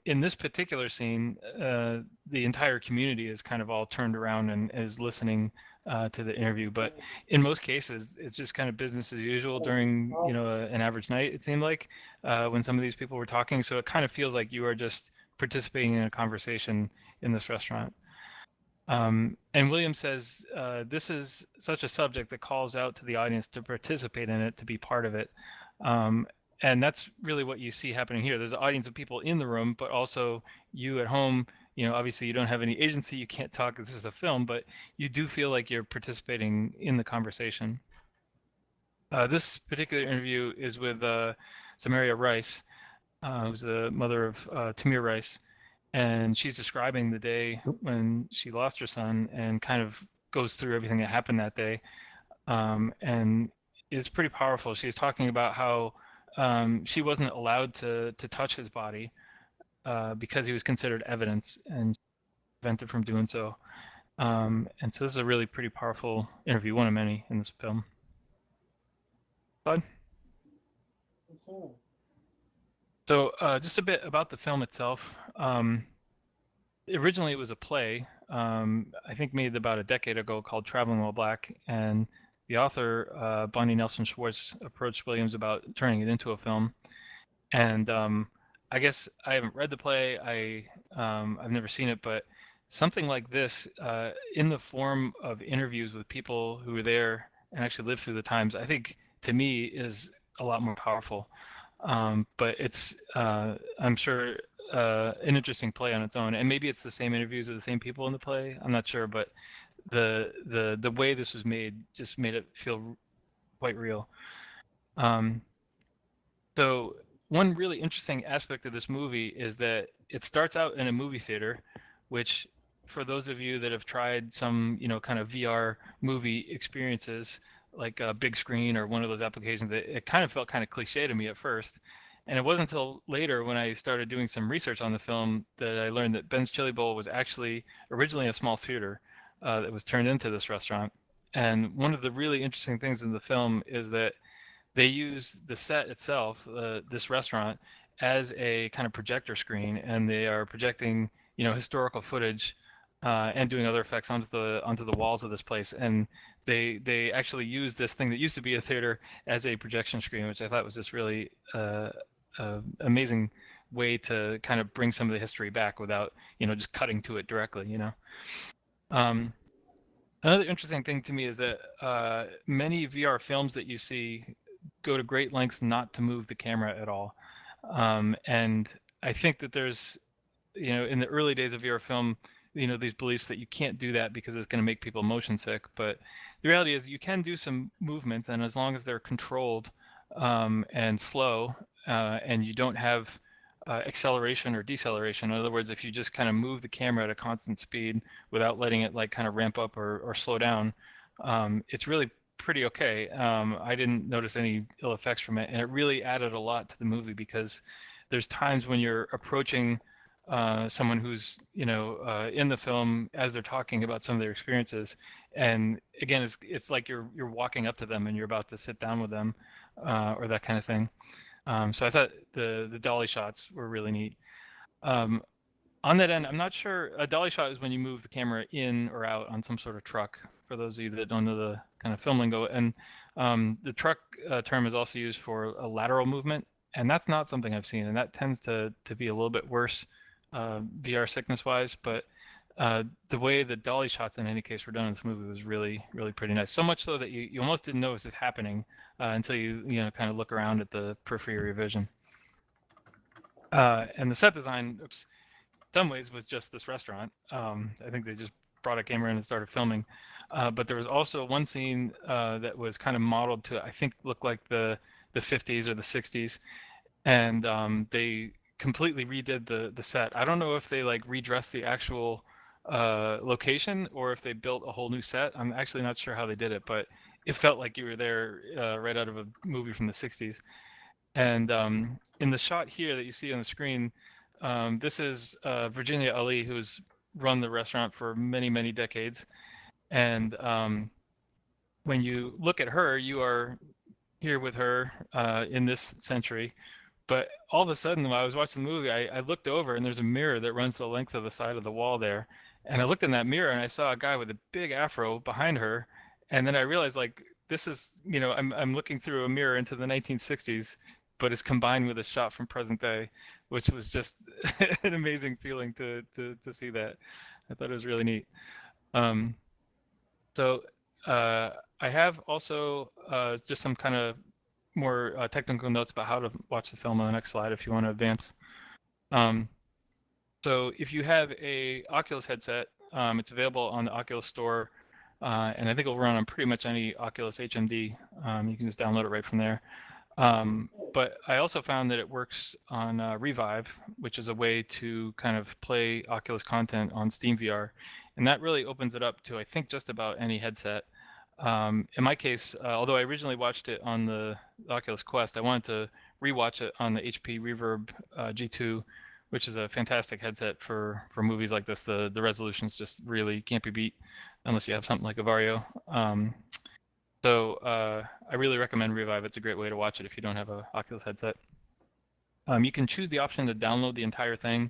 in this particular scene, the entire community is kind of all turned around and is listening to the interview. But in most cases, it's just kind of business as usual during, you know, an average night, it seemed like, when some of these people were talking. So it kind of feels like you are just participating in a conversation in this restaurant. And William says, this is such a subject that calls out to the audience to participate in it, to be part of it. And that's really what you see happening here. There's an audience of people in the room, but also you at home. You know, obviously you don't have any agency, you can't talk, this is a film, but you do feel like you're participating in the conversation. This particular interview is with Samaria Rice, who's the mother of Tamir Rice. And she's describing the day when she lost her son and kind of goes through everything that happened that day. And it's pretty powerful. She's talking about how she wasn't allowed to touch his body because he was considered evidence and prevented from doing so. And so this is a really pretty powerful interview, one of many in this film. Bud? So just a bit about the film itself. Originally, it was a play, I think made about a decade ago, called Traveling While Black, and the author, Bonnie Nelson Schwartz, approached Williams about turning it into a film. And I guess I haven't read the play, I've never seen it, but something like this, in the form of interviews with people who were there and actually lived through the times, I think, to me, is a lot more powerful. But it's, I'm sure, an interesting play on its own, and maybe it's the same interviews with the same people in the play. I'm not sure, but the way this was made just made it feel quite real. So one really interesting aspect of this movie is that it starts out in a movie theater, which, for those of you that have tried some, you know, kind of VR movie experiences, like a big screen or one of those applications, it kind of felt kind of cliche to me at first. And it wasn't until later, when I started doing some research on the film, that I learned that Ben's Chili Bowl was actually originally a small theater that was turned into this restaurant. And one of the really interesting things in the film is that they use the set itself, this restaurant, as a kind of projector screen, and they are projecting, you know, historical footage and doing other effects onto the walls of this place. And they actually use this thing that used to be a theater as a projection screen, which I thought was just really amazing way to kind of bring some of the history back without, you know, just cutting to it directly, you know. Another interesting thing to me is that many VR films that you see go to great lengths not to move the camera at all. And I think that there's, you know, in the early days of VR film, you know, these beliefs that you can't do that because it's going to make people motion sick. But the reality is you can do some movements, and as long as they're controlled and slow, and you don't have acceleration or deceleration. In other words, if you just kind of move the camera at a constant speed without letting it like kind of ramp up or slow down, it's really pretty okay. I didn't notice any ill effects from it, and it really added a lot to the movie, because there's times when you're approaching someone who's, you know, in the film as they're talking about some of their experiences, and again, it's like you're walking up to them and you're about to sit down with them, or that kind of thing. So I thought the dolly shots were really neat. On that end, I'm not sure. A dolly shot is when you move the camera in or out on some sort of truck, for those of you that don't know the kind of film lingo. And the truck term is also used for a lateral movement, and that's not something I've seen, and that tends to be a little bit worse VR sickness-wise. But the way the dolly shots in any case were done in this movie was really, really pretty nice. So much so that you almost didn't notice it happening until you know, kind of look around at the periphery of your vision. And the set design, in some ways, was just this restaurant. I think they just brought a camera in and started filming. But there was also one scene that was kind of modeled to, I think, look like the 50s or the 60s. And they completely redid the set. I don't know if they like redressed the actual location or if they built a whole new set. I'm actually not sure how they did it, but it felt like you were there right out of a movie from the 60s. And in the shot here that you see on the screen, this is Virginia Ali, who's run the restaurant for many, many decades. And when you look at her, you are here with her in this century. But all of a sudden, while I was watching the movie, I looked over and there's a mirror that runs the length of the side of the wall there. And I looked in that mirror and I saw a guy with a big afro behind her. And then I realized, like, this is, I'm looking through a mirror into the 1960s, but it's combined with a shot from present day, which was just an amazing feeling to see that. I thought it was really neat. So I have also just some kind of more technical notes about how to watch the film on the next slide if you want to advance. So if you have a Oculus headset, it's available on the Oculus Store, and I think it'll run on pretty much any Oculus HMD. You can just download it right from there. But I also found that it works on Revive, which is a way to kind of play Oculus content on Steam VR. And that really opens it up to, I think, just about any headset. In my case, although I originally watched it on the Oculus Quest, I wanted to rewatch it on the HP Reverb G2, which is a fantastic headset for movies like this. The resolutions just really can't be beat unless you have something like a Vario. So I really recommend Revive. It's a great way to watch it if you don't have an Oculus headset. You can choose the option to download the entire thing,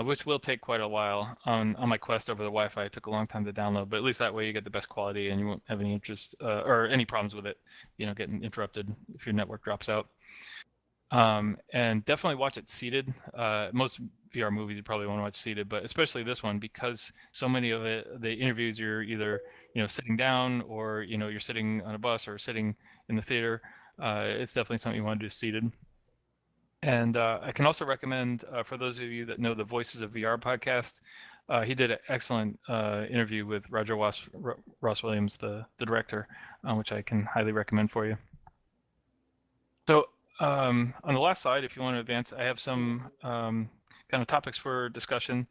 which will take quite a while. On my Quest over the Wi-Fi, it took a long time to download, but at least that way you get the best quality and you won't have any interest or any problems with it, getting interrupted if your network drops out. And definitely watch it seated. Most VR movies you probably want to watch seated, but especially this one because so many of the interviews you're either sitting down or you're sitting on a bus or sitting in the theater. It's definitely something you want to do seated. And I can also recommend for those of you that know the Voices of VR podcast, he did an excellent interview with Roger Ross Williams, the director, which I can highly recommend for you. So on the last slide, if you want to advance, I have some kind of topics for discussion.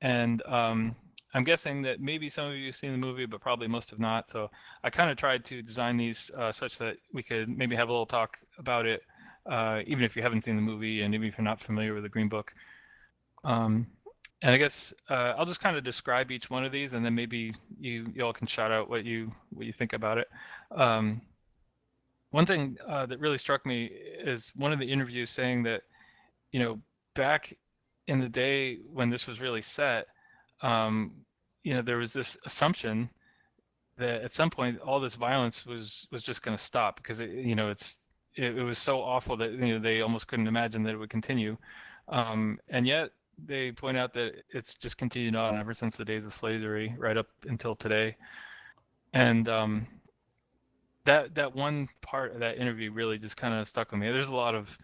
And I'm guessing that maybe some of you have seen the movie, but probably most have not. So I kind of tried to design these such that we could maybe have a little talk about it, even if you haven't seen the movie and even if you're not familiar with the Green Book. And I guess I'll just kind of describe each one of these, and then maybe you all can shout out what you think about it. One thing that really struck me is one of the interviews saying that, back in the day when this was really set, there was this assumption that at some point all this violence was just going to stop because it was so awful that they almost couldn't imagine that it would continue, and yet they point out that it's just continued on ever since the days of slavery right up until today. And that one part of that interview really just kind of stuck with me. There's a lot of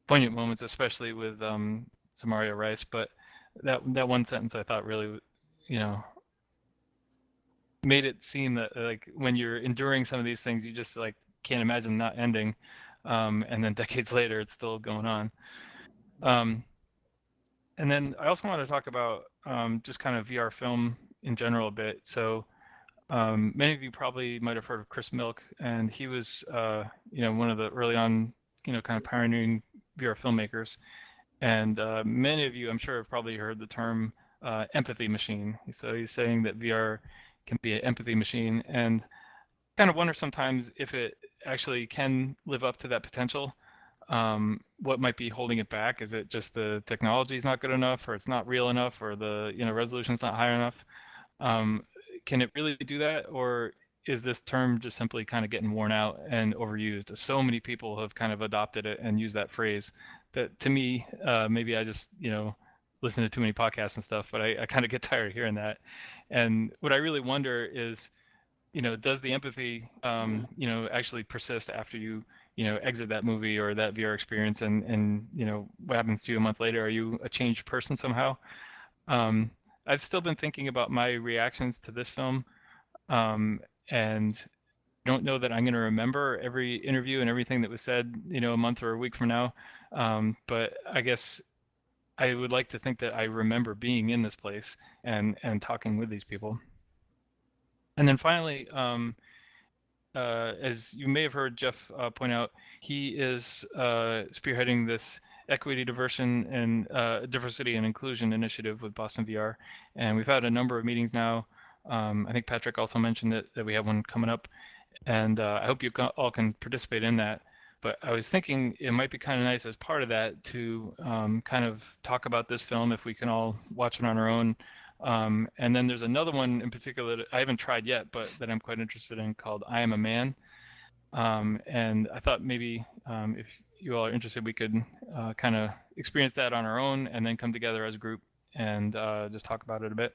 poignant moments, especially with Samaria Rice, but that one sentence I thought really made it seem that like when you're enduring some of these things, you just like can't imagine not ending, and then decades later it's still going on. And then I also want to talk about just kind of VR film in general a bit. So many of you probably might have heard of Chris Milk, and he was one of the early on kind of pioneering VR filmmakers. And many of you, I'm sure, have probably heard the term empathy machine. So he's saying that VR can be an empathy machine, and kind of wonder sometimes if it actually can live up to that potential. What might be holding it back? Is it just the technology is not good enough, or it's not real enough, or the resolution's not high enough? Can it really do that, or is this term just simply kind of getting worn out and overused? So many people have kind of adopted it and used that phrase that, to me, maybe I just listen to too many podcasts and stuff, but I kind of get tired of hearing that. And what I really wonder is, does the empathy actually persist after you exit that movie or that VR experience, and what happens to you a month later? Are you a changed person somehow? I've still been thinking about my reactions to this film, and don't know that I'm going to remember every interview and everything that was said, a month or a week from now. But I guess I would like to think that I remember being in this place and talking with these people. And then finally, as you may have heard Jeff point out, he is spearheading this equity, diversity and inclusion initiative with BostonVR, and we've had a number of meetings now. I think Patrick also mentioned that we have one coming up, and I hope you all can participate in that. But I was thinking it might be kind of nice as part of that to kind of talk about this film if we can all watch it on our own. And then there's another one in particular that I haven't tried yet, but that I'm quite interested in, called I Am a Man. And I thought maybe if you all are interested, we could kind of experience that on our own and then come together as a group and just talk about it a bit.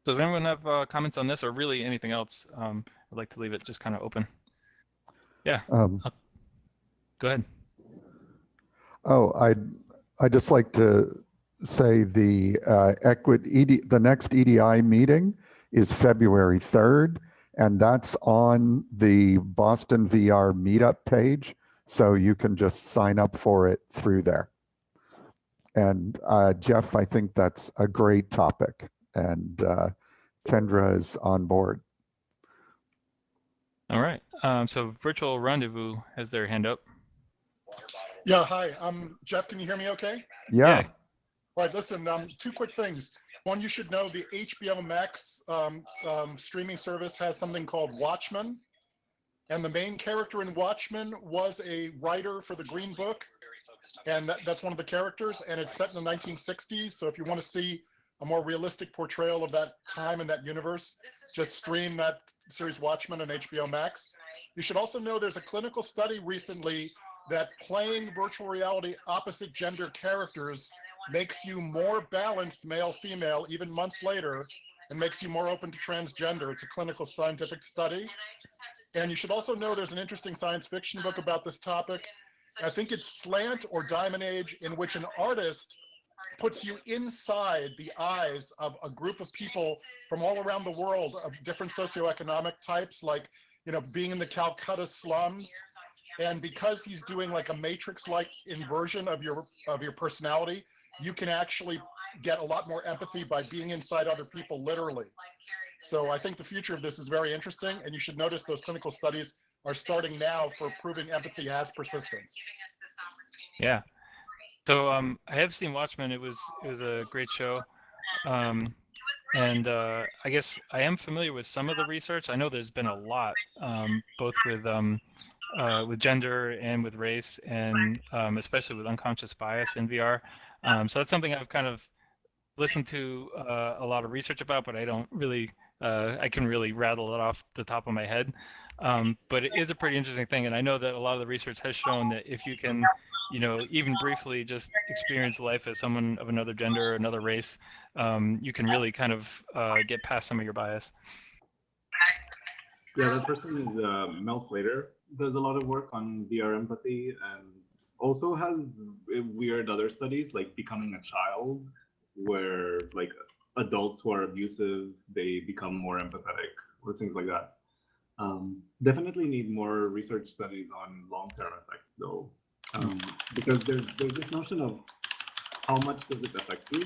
Does anyone have comments on this, or really anything else? I'd like to leave it just kind of open. Yeah, go ahead. Oh, I'd just like to say the the next EDI meeting is February 3rd, and that's on the BostonVR meetup page, so you can just sign up for it through there. And Jeff, I think that's a great topic, and Kendra is on board. All right, so Virtual Rendezvous has their hand up. Yeah, hi. Jeff, can you hear me okay? Yeah. All right, listen, two quick things. One, you should know the HBO Max streaming service has something called Watchmen. And the main character in Watchmen was a writer for the Green Book. And that's one of the characters. And it's set in the 1960s. So if you want to see a more realistic portrayal of that time and that universe, just stream that series Watchmen on HBO Max. You should also know there's a clinical study recently that playing virtual reality opposite gender characters makes you more balanced male-female even months later, and makes you more open to transgender. It's a clinical scientific study. And you should also know there's an interesting science fiction book about this topic. I think it's Slant or Diamond Age, in which an artist puts you inside the eyes of a group of people from all around the world of different socioeconomic types, like, you know, being in the Calcutta slums. And because he's doing like a matrix-like inversion of your personality, you can actually get a lot more empathy by being inside other people, literally. So I think the future of this is very interesting, and you should notice those clinical studies are starting now for proving empathy has persistence. Yeah. So I have seen Watchmen. It was a great show. And I guess I am familiar with some of the research. I know there's been a lot, both with gender and with race, and especially with unconscious bias in VR. So that's something I've kind of listened to a lot of research about, but I don't really, I can really rattle it off the top of my head. But it is a pretty interesting thing, and I know that a lot of the research has shown that if you can, you know, even briefly just experience life as someone of another gender or another race, you can really kind of get past some of your bias. Yeah, that person is Mel Slater. Does a lot of work on VR empathy, and also has weird other studies like Becoming a Child, where like adults who are abusive, they become more empathetic, or things like that. Definitely need more research studies on long-term effects though, because there's this notion of how much does it affect you?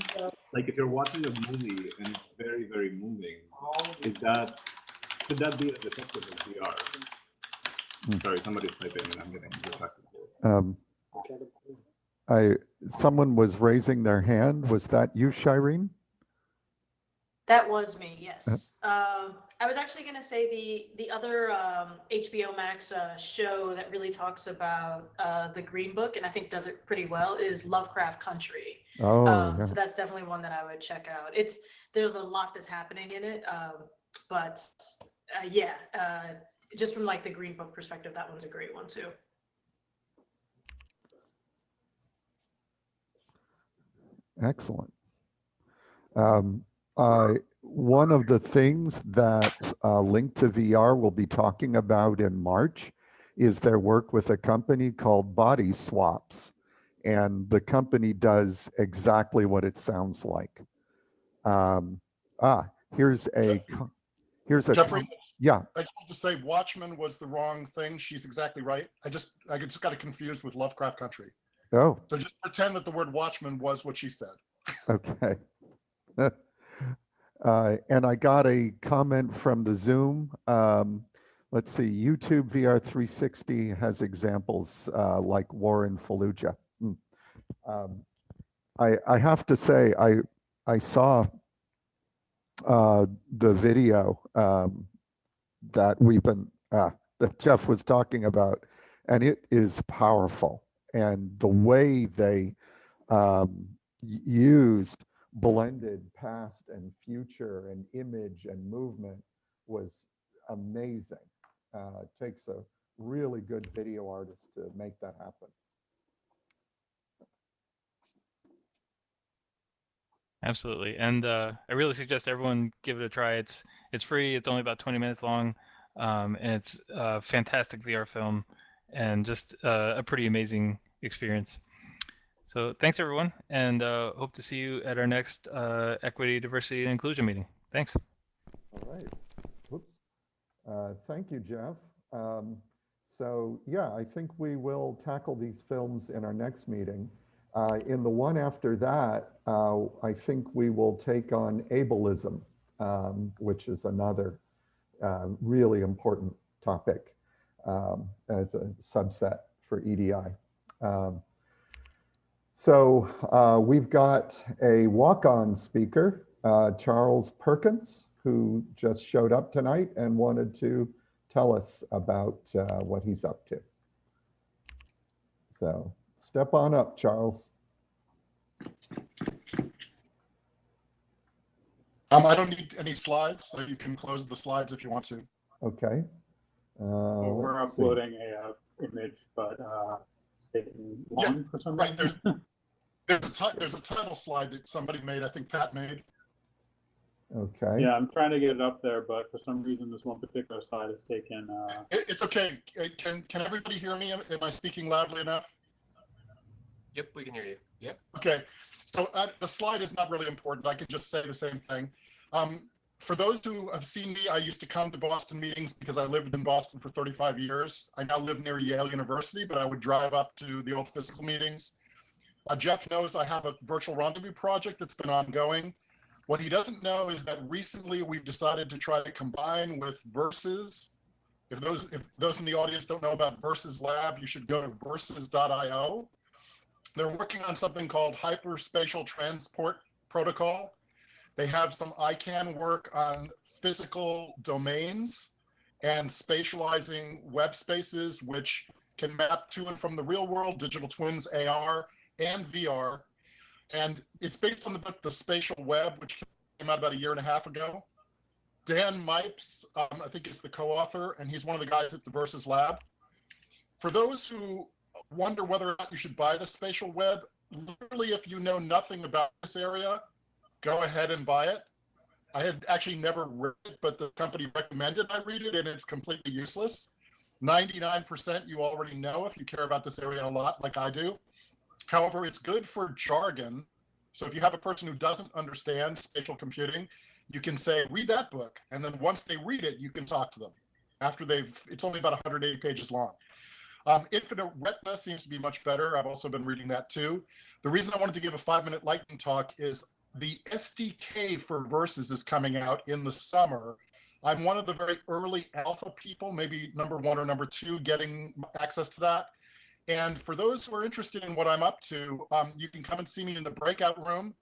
Like if you're watching a movie and it's very, very moving, could that be as effective as VR? Sorry, somebody's typing and I'm getting distracted. Someone was raising their hand. Was that you, Shireen? That was me, yes. I was actually going to say the other HBO Max show that really talks about the Green Book, and I think does it pretty well, is Lovecraft Country. Yeah. So that's definitely one that I would check out. There's a lot that's happening in it, but yeah, just from like the Green Book perspective, that one's a great one too. Excellent. One of the things that Link to VR will be talking about in March is their work with a company called Body Swaps. And the company does exactly what it sounds like. Here's a Jeffrey, yeah. I just want to say Watchmen was the wrong thing. She's exactly right. I just got it confused with Lovecraft Country. Oh, So just pretend that the word watchman was what she said. okay. And I got a comment from the Zoom. Let's see, YouTube VR 360 has examples like War in Fallujah. I have to say, I saw the video that that Jeff was talking about, and it is powerful. And the way they used blended past and future and image and movement was amazing. It takes a really good video artist to make that happen. Absolutely, and I really suggest everyone give it a try. It's free. It's only about 20 minutes long, and it's a fantastic VR film, and just a pretty amazing experience. So thanks everyone, and hope to see you at our next Equity, Diversity, and Inclusion meeting. Thanks. All right. Whoops. Thank you, Jeff. So yeah, I think we will tackle these films in our next meeting. In the one after that, I think we will take on ableism, which is another really important topic as a subset for EDI. So we've got a walk-on speaker, Charles Perkins, who just showed up tonight and wanted to tell us about what he's up to. So step on up, Charles. I don't need any slides, so you can close the slides if you want to. Okay. Well, we're let's see. uploading a image, but it's taking long for some Right, reason. there's a title slide that somebody made, I think Pat made. Okay. Yeah, I'm trying to get it up there, but for some reason, this one particular slide is taken. It's okay. Can everybody hear me? Am I speaking loudly enough? Yep, we can hear you. Yep. Okay. So the slide is not really important. I can just say the same thing. For those who have seen me, I used to come to Boston meetings because I lived in Boston for 35 years. I now live near Yale University, but I would drive up to the old physical meetings. Jeff knows I have a virtual rendezvous project that's been ongoing. What he doesn't know is that recently we've decided to try to combine with Versus. If those in the audience don't know about Versus Lab, you should go to versus.io. They're working on something called Hyperspatial Transport Protocol. They have some ICANN work on physical domains and spatializing web spaces, which can map to and from the real world, digital twins, AR, and VR. And it's based on the book, The Spatial Web, which came out about 1.5 years ago. Dan Mipes, I think, is the co-author, and he's one of the guys at the Versus Lab. For those who wonder whether or not you should buy the Spatial Web, literally, if you know nothing about this area, go ahead and buy it. I had actually never read it, but the company recommended I read it, and it's completely useless. 99% you already know if you care about this area a lot, like I do. However, it's good for jargon. So if you have a person who doesn't understand spatial computing, you can say, read that book. And then once they read it, you can talk to them after it's only about 180 pages long. Infinite Retina seems to be much better. I've also been reading that too. The reason I wanted to give a 5-minute lightning talk is the SDK for Versus is coming out in the summer. I'm one of the very early alpha people, maybe number 1 or number 2, getting access to that. And for those who are interested in what I'm up to, you can come and see me in the breakout room,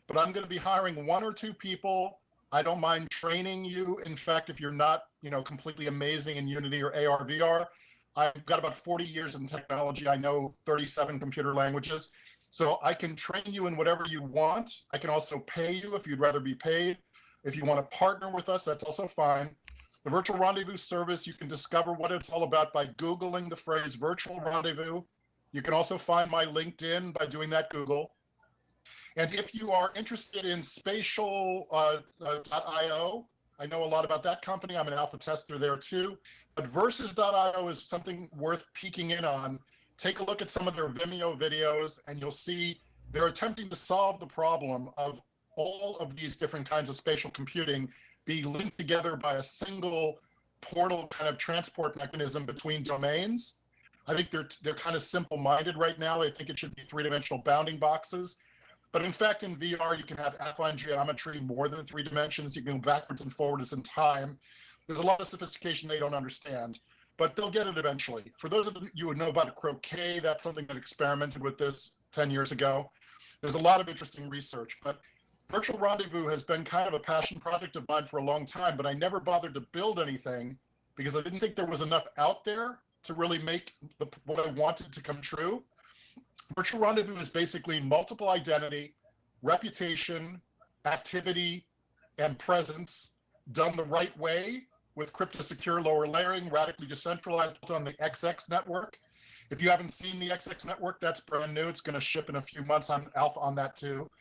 but I'm going to be hiring 1 or 2 people. I don't mind training you. In fact, if you're not, completely amazing in Unity or AR, VR, I've got about 40 years in technology. I know 37 computer languages. So I can train you in whatever you want. I can also pay you if you'd rather be paid. If you want to partner with us, that's also fine. The Virtual Rendezvous service, you can discover what it's all about by Googling the phrase Virtual Rendezvous. You can also find my LinkedIn by doing that Google. And if you are interested in spatial.io, I know a lot about that company. I'm an alpha tester there too. But versus.io is something worth peeking in on. Take a look at some of their Vimeo videos and you'll see they're attempting to solve the problem of all of these different kinds of spatial computing being linked together by a single portal kind of transport mechanism between domains. I think they're kind of simple-minded right now. They think it should be three-dimensional bounding boxes. But in fact, in VR, you can have affine geometry more than 3 dimensions. You can go backwards and forwards in time. There's a lot of sophistication they don't understand, but they'll get it eventually. For those of you who know about croquet, that's something that experimented with this 10 years ago. There's a lot of interesting research, but Virtual Rendezvous has been kind of a passion project of mine for a long time, but I never bothered to build anything because I didn't think there was enough out there to really make what I wanted to come true. Virtual Rendezvous is basically multiple identity, reputation, activity, and presence done the right way with crypto-secure lower layering, radically decentralized on the XX network. If you haven't seen the XX network, that's brand new. It's going to ship in a few months. I'm alpha on that too.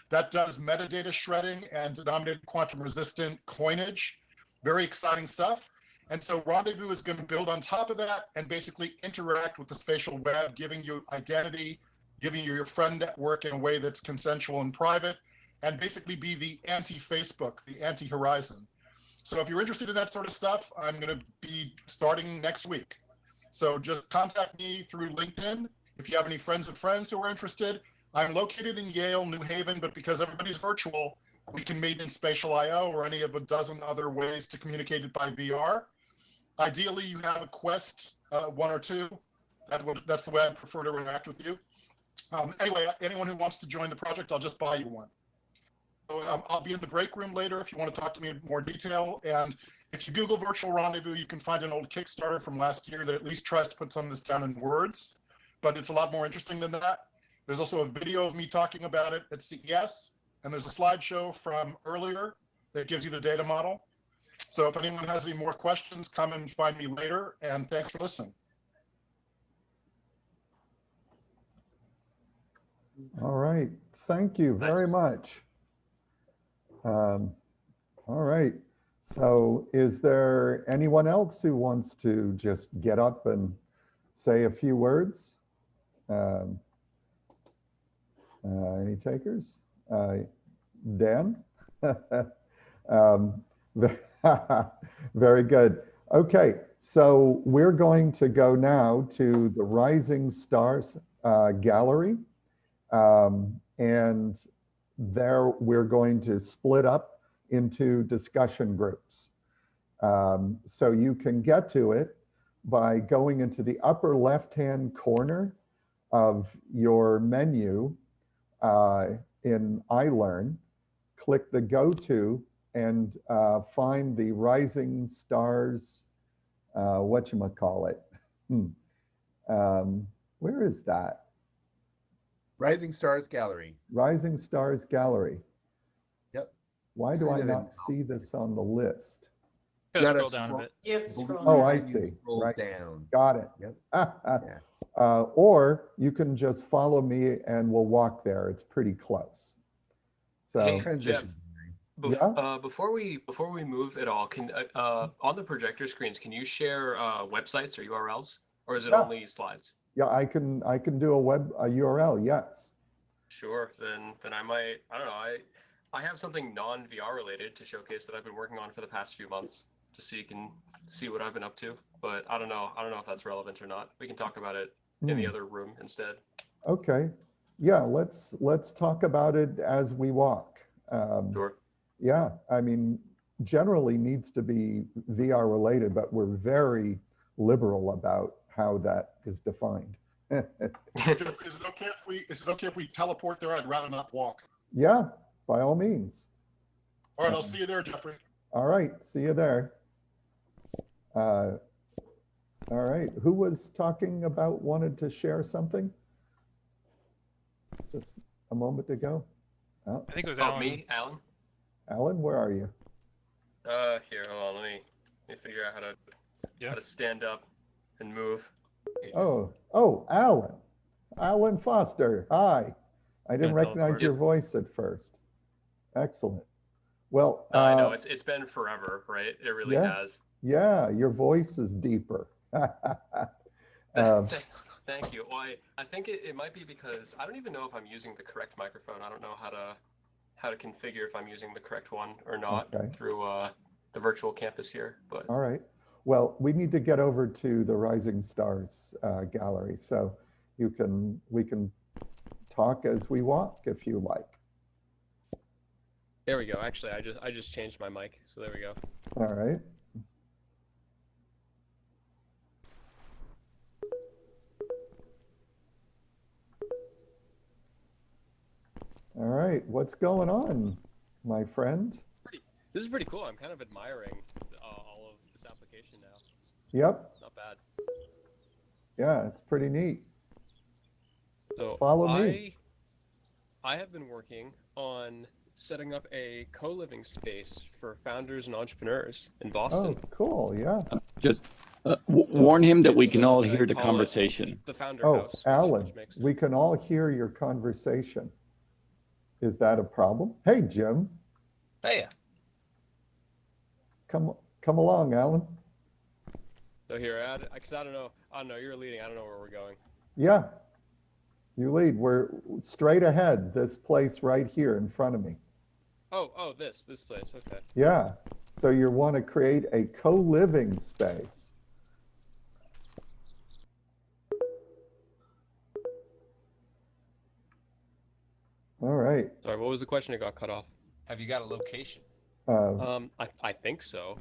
That does metadata shredding and denominated quantum resistant coinage. Very exciting stuff. And so Rendezvous is going to build on top of that and basically interact with the spatial web, giving you identity, giving you your friend network in a way that's consensual and private, and basically be the anti-Facebook, the anti-Horizon. So if you're interested in that sort of stuff, I'm going to be starting next week. So just contact me through LinkedIn. If you have any friends of friends who are interested, I'm located in Yale, New Haven, but because everybody's virtual, we can meet in Spatial IO or any of a dozen other ways to communicate it by VR. Ideally, you have a Quest 1 or 2. That's the way I prefer to interact with you. Anyway, anyone who wants to join the project, I'll just buy you one. So I'll be in the break room later if you want to talk to me in more detail. And if you Google Virtual Rendezvous, you can find an old Kickstarter from last year that at least tries to put some of this down in words, but it's a lot more interesting than that. There's also a video of me talking about it at CES, and there's a slideshow from earlier that gives you the data model. So if anyone has any more questions, come and find me later, and thanks for listening. All right, thank you very much. All right, so is there anyone else who wants to just get up and say a few words? Any takers? Dan? Very good. Okay, so we're going to go now to the Rising Stars gallery. And there we're going to split up into discussion groups. So you can get to it by going into the upper left-hand corner of your menu in iLearn, click the Go To, and find the Rising Stars, whatchamacallit. Where is that? Rising Stars Gallery. Rising Stars Gallery. Yep. Why do I not see this on the list? Gotta scroll down a bit. Yep, scroll Oh, down. I see. Scrolls Right. down. Got it. Yep. Or you can just follow me and we'll walk there. It's pretty close. So Hey, Jeff, Transition. before we move at all, can on the projector screens, can you share websites or URLs, or is it Yeah. only slides? yeah, I can do a URL, yes. Sure, then I might, I don't know, I have something non-VR related to showcase that I've been working on for the past few months, just so you can see what I've been up to. But I don't know if that's relevant or not. We can talk about it in the other room instead. Okay. Yeah, let's talk about it as we walk. Sure. Yeah, I mean, generally needs to be VR related, but we're very liberal about how that is defined. Is it okay if we teleport there? I'd rather not walk. Yeah, by all means. All right, I'll see you there, Jeffrey. All right, see you there. All right, who was talking about wanted to share something? Just a moment ago. Oh, I think it was Oh, Alan. me, Alan? Alan, where are you? Here, hold on, let me figure out how to stand up and move. Oh, Alan. Alan Foster, hi. I didn't recognize your voice at first. Excellent. Well, I know, it's been forever, right? It really has. Yeah, your voice is deeper. Thank you. Well, I think it might be because I don't even know if I'm using the correct microphone. I don't know how to configure if I'm using the correct one or not through the virtual campus here. But all right. Well, we need to get over to the Rising Stars gallery, so we can talk as we walk if you like. There we go. Actually, I just changed my mic, so there we go. All right. All right, what's going on, my friend? This is pretty cool. I'm kind of admiring all of this application now. Yep. Not bad. Yeah, it's pretty neat. So Follow me. I have been working on setting up a co-living space for founders and entrepreneurs in Boston. Oh, cool. Yeah. Just warn him that we It's, can all I hear the call it conversation. the founder Oh, house. Alan, which makes we sense. can all hear your conversation. Is that a problem? Hey, Jim. Hey. Come along, Alan. So here, because I don't know, you're leading. I don't know where we're going. Yeah, you lead. We're straight ahead. This place right here in front of me. Oh, this place. Okay. Yeah. So you want to create a co-living space. All right. Sorry, what was the question? It got cut off. Have you got a location? I think so,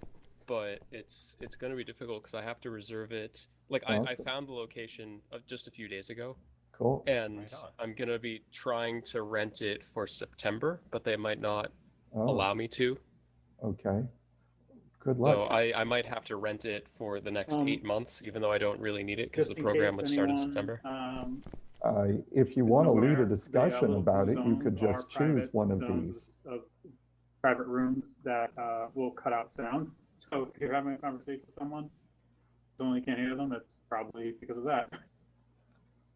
but it's going to be difficult because I have to reserve it. Like I Awesome. found the location just a few days ago. Cool. And I'm going to be trying to rent it for September, but they might not allow me to. Okay. Good So luck. I might have to rent it for the next 8 months, even though I don't really need it because the Just in program case would start in anyone, September. If you want to lead aware, a discussion the about it, you zones could are just choose private one of zones these. of private rooms that will cut out sound. So if you're having a conversation with someone, only can't hear them, it's probably because of that.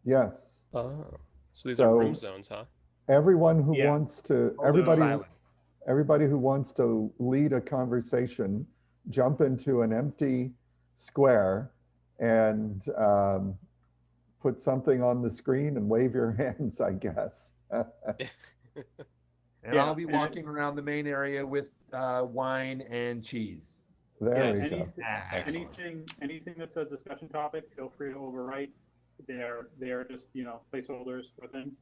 Yes. Oh, so these are room zones, huh? Everyone who Yes. wants to, Although- everybody who wants to lead a conversation, jump into an empty square and put something on the screen and wave your hands, I guess. And I'll be walking around the main area with wine and cheese. There we go. Anything that's a discussion topic, feel free to overwrite. They're just placeholders for things.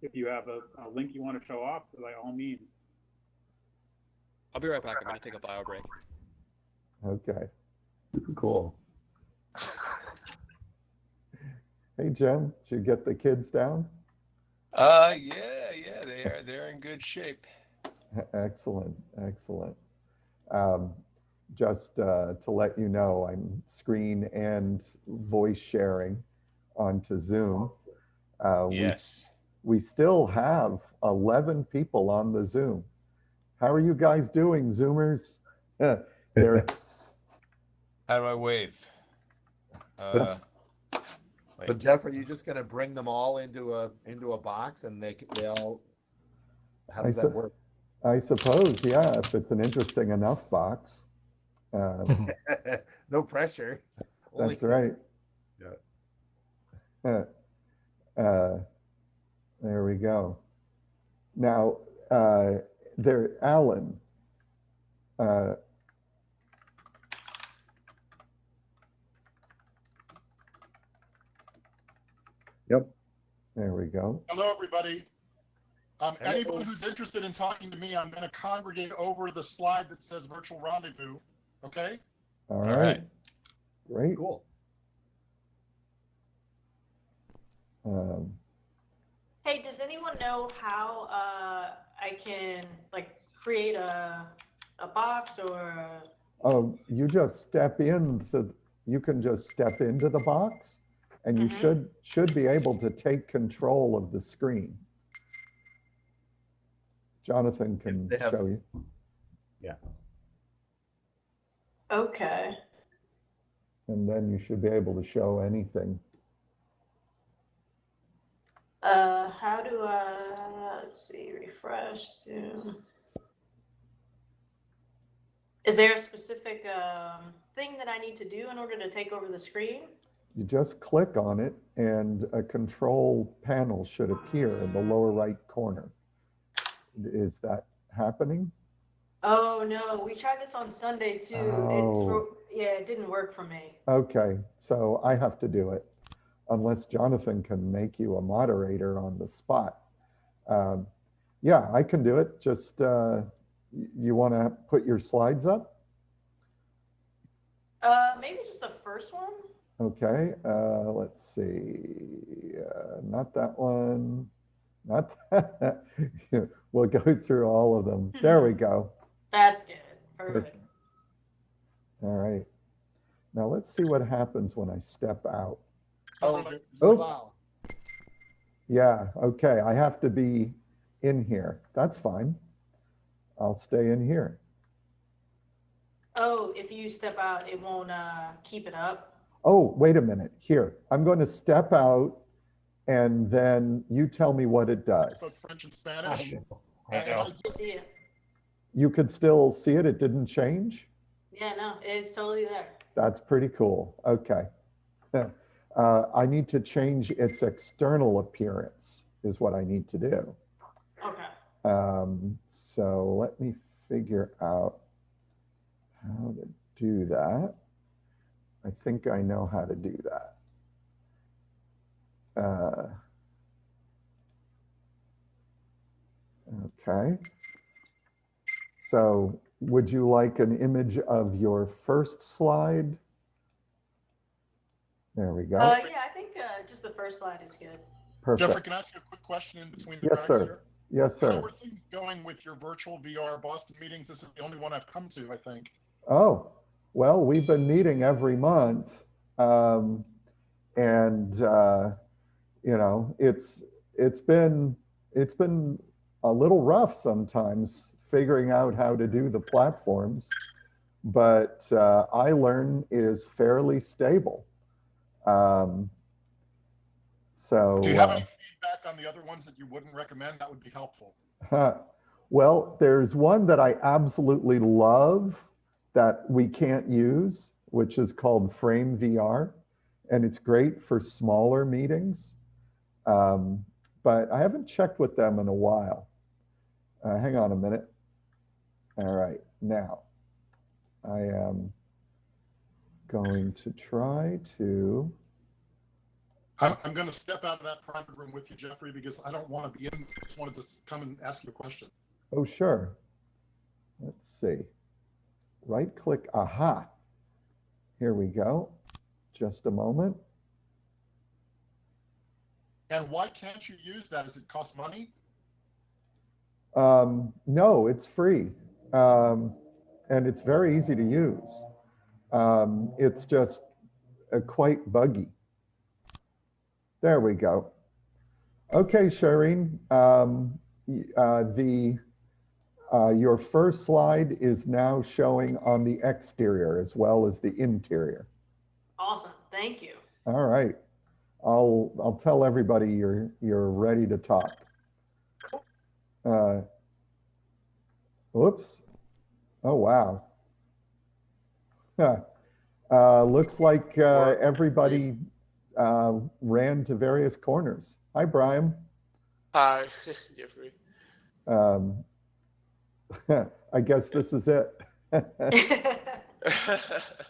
If you have a link you want to show off, by all means. I'll be right back. I'm going to take a bio break. Okay. Cool. Hey, Jim, did you get the kids down? Yeah, they're in good shape. Excellent, excellent. Just to let you know, I'm screen and voice sharing onto Zoom. Yes. We still have 11 people on the Zoom. How are you guys doing, Zoomers? They're How do I wave? But Jeff, are you just going to bring them all into a box and they all? How does that work? I suppose, yeah, if it's an interesting enough box. No pressure. That's right. There we go. Now, Alan. Yep. There we go. Hello, everybody. Anyone who's interested in talking to me, I'm going to congregate over the slide that says virtual rendezvous. Okay? All right. Great. Cool. Hey, does anyone know how I can create a box or? Oh, you just step in, so you can just step into the box, and you should be able to take control of the screen. Jonathan can show you. Yeah. Okay. And then you should be able to show anything. How do I, let's see, refresh Zoom. Is there a specific thing that I need to do in order to take over the screen? You just click on it and a control panel should appear in the lower right corner. Is that happening? Oh no, we tried this on Sunday too. Oh. it didn't work for me. Okay, so I have to do it, unless Jonathan can make you a moderator on the spot. Yeah, I can do it. Just, you want to put your slides up? Maybe just the first one. Okay, let's see. Not that one. Not that. We'll go through all of them. There we go. That's good. Perfect. All right. Now let's see what happens when I step out. Oh, Oh. Yeah, okay. I have to be in here. That's fine. I'll stay in here. Oh, if you step out, it won't keep it up. Oh, wait a minute. Here, I'm going to step out and then you tell me what it does. Spoke French and Spanish. I know. I see it. You could still see it. It didn't change. Yeah, no, it's totally there. That's pretty cool. Okay. I need to change its external appearance is what I need to do. Okay. So let me figure out how to do that. I think I know how to do that. Okay. So would you like an image of your first slide? There we go. Yeah, I think just the first slide is good. Perfect. Jeffrey, can I ask you a quick question in between the Yes, cracks sir. here? Yes, How sir. are things going with your virtual VR Boston meetings? This is the only one I've come to, I think. Oh, well, we've been meeting every month. You know, it's been a little rough sometimes figuring out how to do the platforms, but iLearn is fairly stable. So Do you have any feedback on the other ones that you wouldn't recommend? That would be helpful. well, there's one that I absolutely love that we can't use, which is called Frame VR, and it's great for smaller meetings. But I haven't checked with them in a while. Hang on a minute. All right, now I am going to try to. I'm going to step out of that private room with you, Jeffrey, because I don't want to be in. I just wanted to come and ask you a question. Oh, sure. Let's see. Right click. Aha. Here we go. Just a moment. And why can't you use that? Does it cost money? No, it's free. And it's very easy to use. It's just quite buggy. There we go. Okay, Shireen, your first slide is now showing on the exterior as well as the interior. Awesome, thank you. All right, I'll tell everybody you're ready to talk. Whoops. Oh wow. Looks like everybody ran to various corners. Hi, Brian. Hi, Jeffrey. I guess this is it. All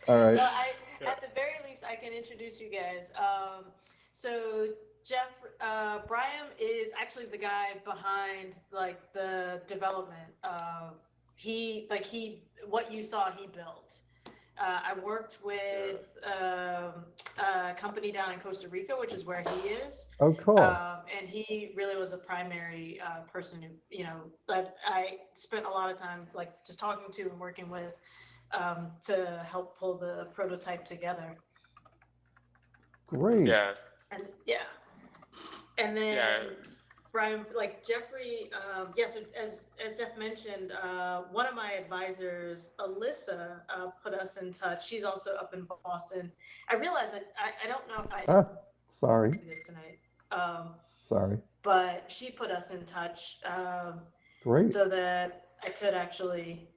right. Well, at the very least, I can introduce you guys. So Brian is actually the guy behind like the development. What you saw, he built. I worked with a company down in Costa Rica, which is where he is. Oh, cool. And he really was the primary person who, that I spent a lot of time like just talking to and working with to help pull the prototype together. Great. Yeah. And then Brian, like Jeffrey, yes, as Jeff mentioned, one of my advisors, Alyssa, put us in touch. She's also up in Boston. I realized that I don't know if I sorry. do this tonight. Sorry. But she put us in touch. Great. So that I could actually,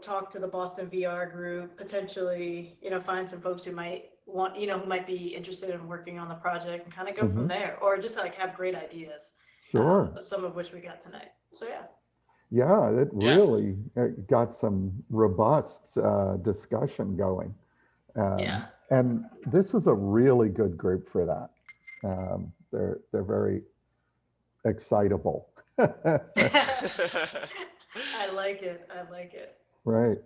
talk to the Boston VR group, potentially, find some folks who might want, who might be interested in working on the project and kind of go from there, or just like have great ideas. Sure. Some of which we got tonight. So yeah. Yeah, it really got some robust discussion going. Yeah. And this is a really good group for that. They're very excitable. I like it. I like it. Right.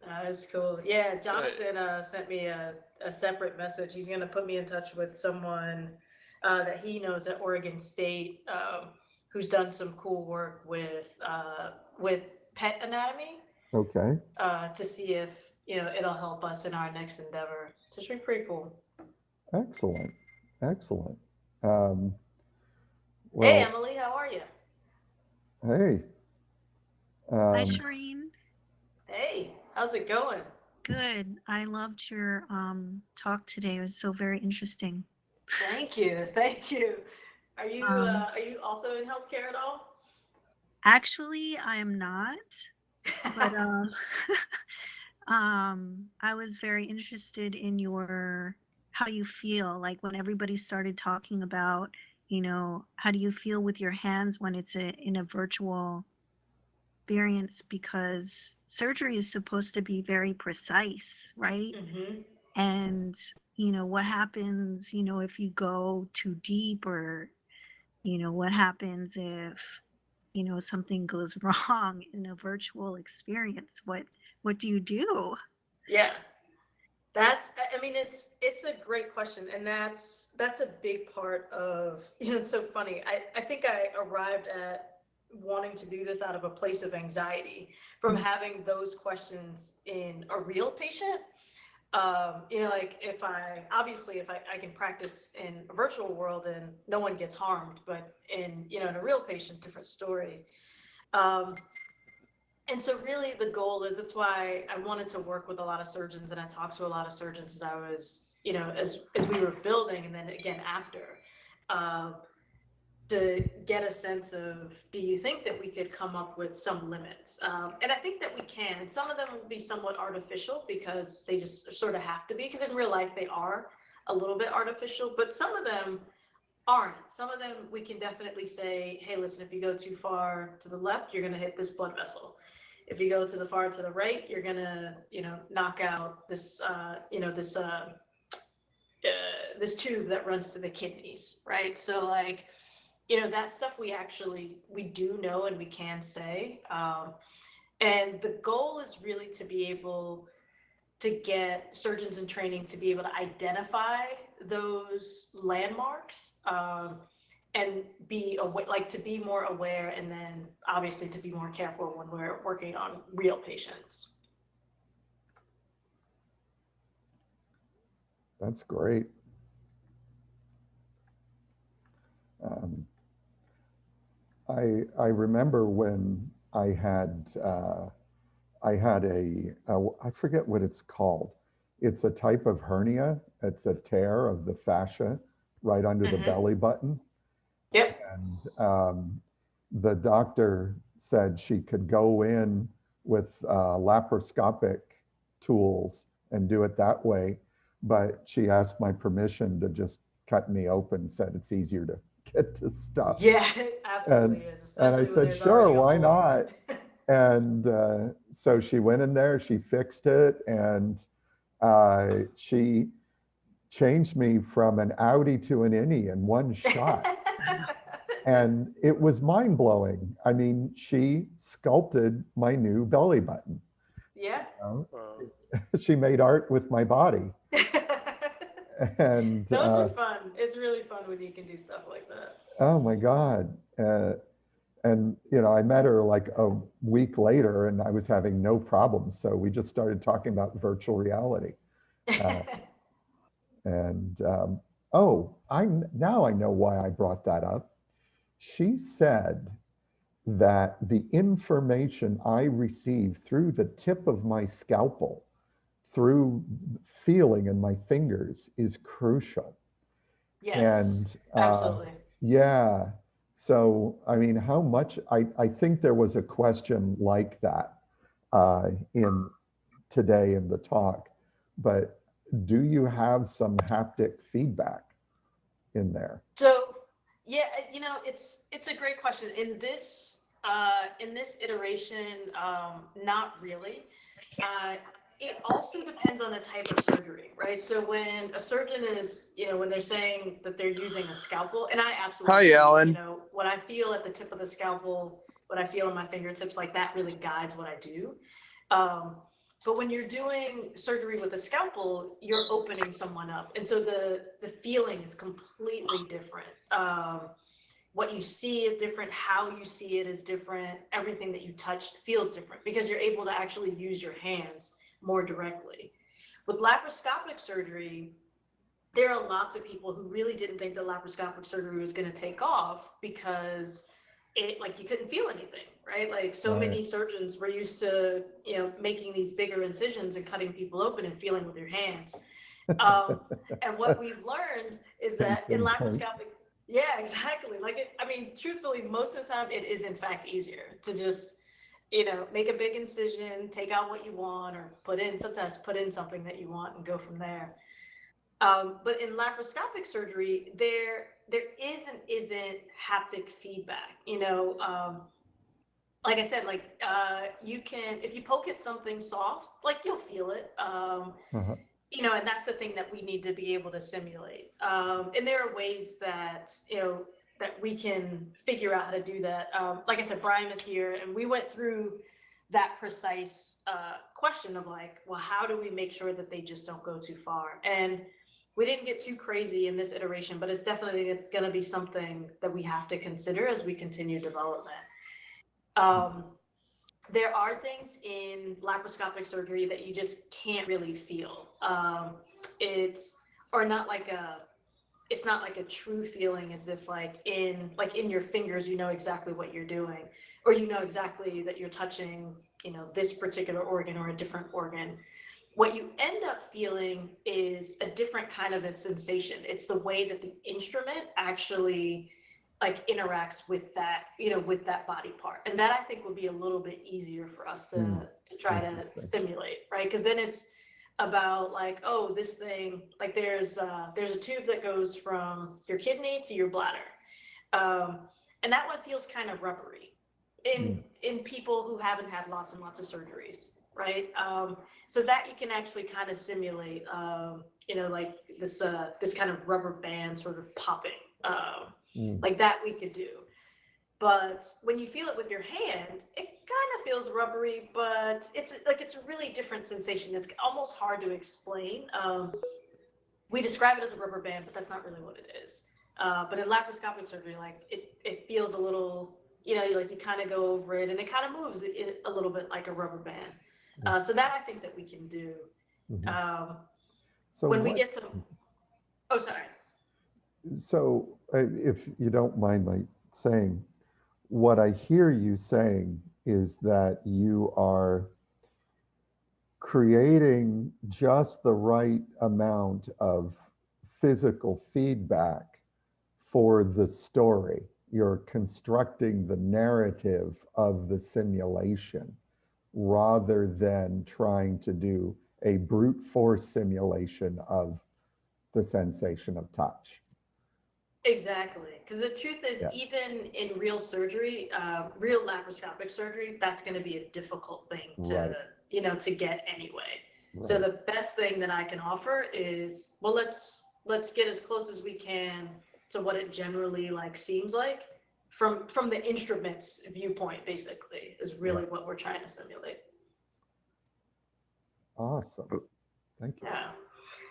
That's cool. Yeah, Jonathan sent me a separate message. He's going to put me in touch with someone that he knows at Oregon State who's done some cool work with pet anatomy Okay. to see if it'll help us in our next endeavor. So it's pretty cool. Excellent. Excellent. Hey, Well, Emily, how are you? hey. Hi, Shireen. Hey, how's it going? Good. I loved your talk today. It was so very interesting. Thank you. Thank you. Are you also in healthcare at all? Actually, I am not, but I was very interested in how you feel, like when everybody started talking about, how do you feel with your hands when it's in a virtual experience, because surgery is supposed to be very precise, right? Mm-hmm. And what happens if you go too deep, or what happens if something goes wrong in a virtual experience? What do you do? Yeah. I mean, it's a great question, and that's a big part of, it's so funny. I think I arrived at wanting to do this out of a place of anxiety from having those questions in a real patient. Like if I can practice in a virtual world and no one gets harmed, but in a real patient, different story. And so really the goal is, that's why I wanted to work with a lot of surgeons, and I talked to a lot of surgeons as I was, as we were building, and then again after, to get a sense of, do you think that we could come up with some limits? And I think that we can, and some of them will be somewhat artificial because they just sort of have to be, because in real life they are a little bit artificial, but some of them aren't. Some of them we can definitely say, hey, listen, if you go too far to the left, you're going to hit this blood vessel. If you go to the far to the right, you're going to, knock out this, this tube that runs to the kidneys, right? So like, that stuff we do know and we can say. And the goal is really to be able to get surgeons in training to be able to identify those landmarks, and be aware, like to be more aware, and then obviously to be more careful when we're working on real patients. That's great. I remember when I had I forget what it's called. It's a type of hernia. It's a tear of the fascia right under the belly button. Yep. And the doctor said she could go in with laparoscopic tools and do it that way, but she asked my permission to just cut me open, said it's easier to get to stuff. Yeah, it absolutely is. And I said, sure, why not? And so she went in there, she fixed it, and she changed me from an Audi to an innie in one shot. And it was mind blowing. I mean, she sculpted my new belly button. Yeah. She made art with my body. And those are fun. It's really fun when you can do stuff like that. Oh my God. And I met her like a week later and I was having no problems. So we just started talking about virtual reality. Now I know why I brought that up. She said that the information I receive through the tip of my scalpel, through feeling in my fingers, is crucial. Yes, and absolutely. Yeah. So, I mean, how much, I think there was a question like that in today in the talk, but do you have some haptic feedback in there? So, yeah, it's a great question. In this iteration, not really. it also depends on the type of surgery, right? So when a surgeon is, when they're saying that they're using a scalpel, and I absolutely, Hi, Alan. what I feel at the tip of the scalpel, what I feel in my fingertips, like that really guides what I do. But when you're doing surgery with a scalpel, you're opening someone up. And so the feeling is completely different. What you see is different, how you see it is different, everything that you touch feels different because you're able to actually use your hands more directly. With laparoscopic surgery, there are lots of people who really didn't think that laparoscopic surgery was going to take off because you couldn't feel anything, right? Like so many surgeons were used to, making these bigger incisions and cutting people open and feeling with your hands. And what we've learned is that in laparoscopic, yeah, exactly. Truthfully, most of the time it is in fact easier to just, make a big incision, take out what you want, or sometimes put in something that you want and go from there. But in laparoscopic surgery, there isn't haptic feedback. Like I said, you can, if you poke at something soft, you'll feel it. And that's the thing that we need to be able to simulate. And there are ways that, that we can figure out how to do that. Like I said, Brian is here, and we went through that precise question of well, how do we make sure that they just don't go too far? And we didn't get too crazy in this iteration, but it's definitely going to be something that we have to consider as we continue development. There are things in laparoscopic surgery that you just can't really feel. It's not like a true feeling as if in your fingers, exactly what you're doing, or exactly that you're touching, this particular organ or a different organ. What you end up feeling is a different kind of a sensation. It's the way that the instrument actually interacts with that, with that body part. And that I think would be a little bit easier for us to try to simulate, right? Because then it's about oh, this thing, there's a tube that goes from your kidney to your bladder. And that one feels kind of rubbery in people who haven't had lots and lots of surgeries, right? So that you can actually kind of simulate, this kind of rubber band sort of popping. Like that we could do. But when you feel it with your hand, it kind of feels rubbery, but it's a really different sensation. It's almost hard to explain. We describe it as a rubber band, but that's not really what it is. But in laparoscopic surgery, it feels a little, you kind of go over it and it kind of moves a little bit like a rubber band. So that I think that we can do. So when we get to, oh, sorry. So if you don't mind my saying, what I hear you saying is that you are creating just the right amount of physical feedback for the story. You're constructing the narrative of the simulation rather than trying to do a brute force simulation of the sensation of touch. Exactly, because the truth is, even in real surgery, real laparoscopic surgery, that's going to be a difficult thing to, to get anyway. So the best thing that I can offer is, well, let's get as close as we can to what it generally seems like from the instrument's viewpoint. Basically, is really what we're trying to simulate. Awesome, thank you. Yeah,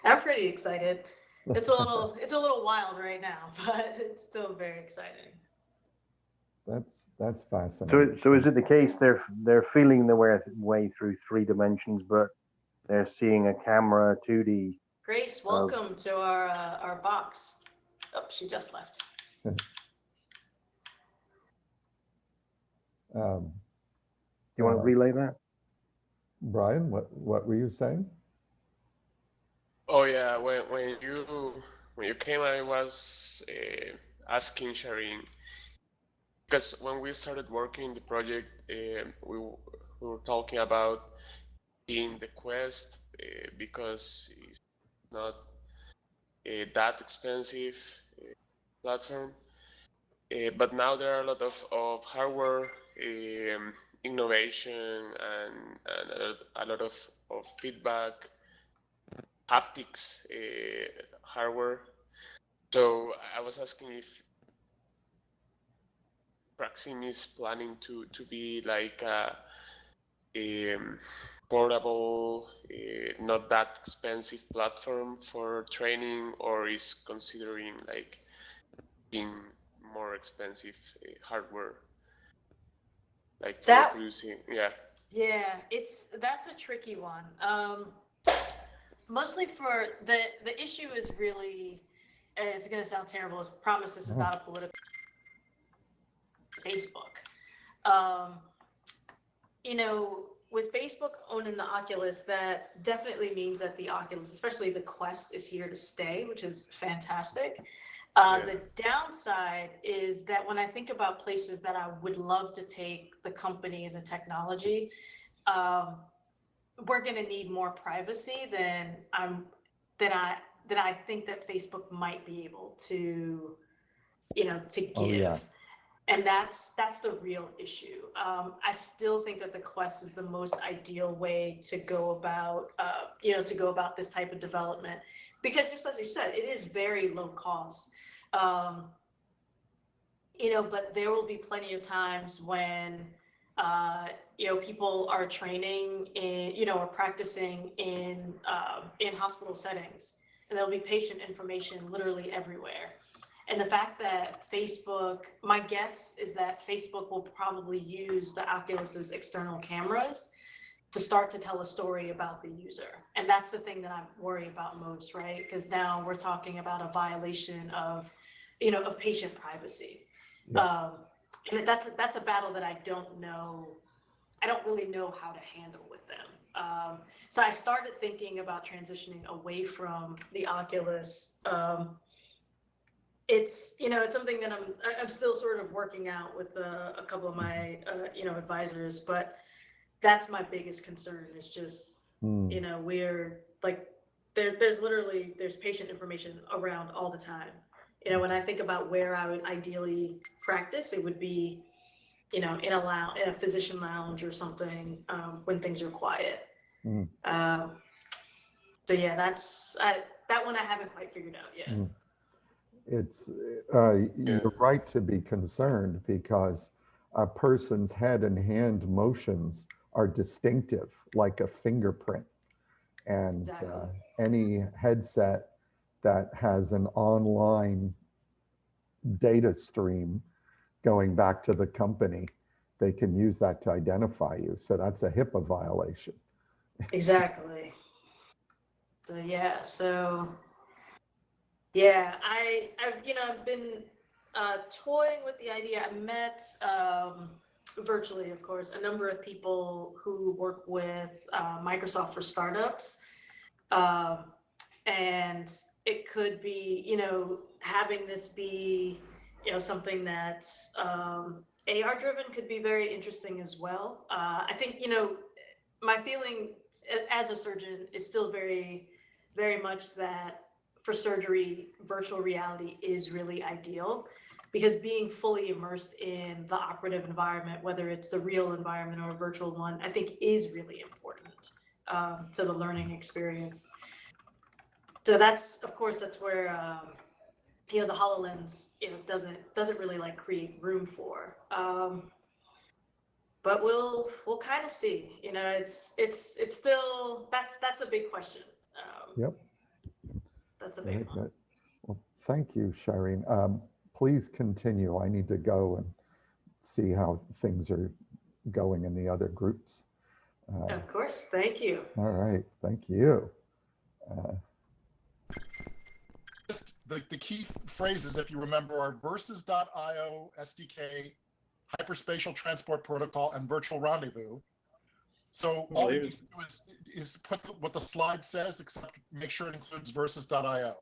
I'm pretty excited. It's a little wild right now, but it's still very exciting. That's fascinating. So is it the case they're feeling their way through 3 dimensions, but they're seeing a camera 2D? Grace, welcome to our box. Oh, she just left. Do you want to relay that? Brian, what were you saying? Oh yeah, when you came, I was asking Shireen, because when we started working the project, we were talking about seeing the Quest because it's not that expensive platform, but now there are a lot of hardware innovation and a lot of of feedback, haptics hardware. So I was asking if Praxim is planning to be like a portable, not that expensive platform for training, or is considering like using more expensive hardware, like for That producing. Yeah. Yeah, that's a tricky one. Mostly for the issue is really, it's going to sound terrible. I promise this is not a political. Facebook. Um, you know, with Facebook owning the Oculus, that definitely means that the Oculus, especially the Quest, is here to stay, which is fantastic. The downside is that when I think about places that I would love to take the company and the technology, we're going to need more privacy than I think that Facebook might be able to, to give. Oh, yeah. And that's the real issue. I still think that the Quest is the most ideal way to go about, this type of development, because just as you said, it is very low cost. But there will be plenty of times when, people are training in, or practicing in hospital settings, and there'll be patient information literally everywhere. And the fact that Facebook, my guess is that Facebook will probably use the Oculus's external cameras to start to tell a story about the user. And that's the thing that I worry about most, right? Because now we're talking about a violation of, of patient privacy. Yeah. And that's a battle that I don't really know how to handle with them. So I started thinking about transitioning away from the Oculus. It's something that I'm still sort of working out with a couple of my advisors, but that's my biggest concern is just we're like there's patient information around all the time. When I think about where I would ideally practice, it would be in a physician lounge or something when things are quiet. So yeah, that one I haven't quite figured out yet. It's you're right to be concerned, because a person's head and hand motions are distinctive, like a fingerprint. And any headset that has an online data stream going back to the company, they can use that to identify you. So that's a HIPAA violation. Exactly. Yeah, I've been toying with the idea. I met virtually, of course, a number of people who work with Microsoft for startups, and it could be, having this be, something that's AR driven could be very interesting as well. I think, my feeling as a surgeon is still very, very much that for surgery, virtual reality is really ideal, because being fully immersed in the operative environment, whether it's the real environment or a virtual one, I think is really important to the learning experience. So that's where the HoloLens doesn't really like create room for. But we'll kind of see. It's still that's a big question. Yep. That's a big one. Well, thank you, Shireen. Please continue. I need to go and see how things are going in the other groups. Of course. Thank you. All right. Thank you. Just the key phrases, if you remember, are Versus.io SDK, Hyperspatial Transport Protocol, and Virtual Rendezvous. So all you need to do is put what the slide says, except make sure it includes Versus.io.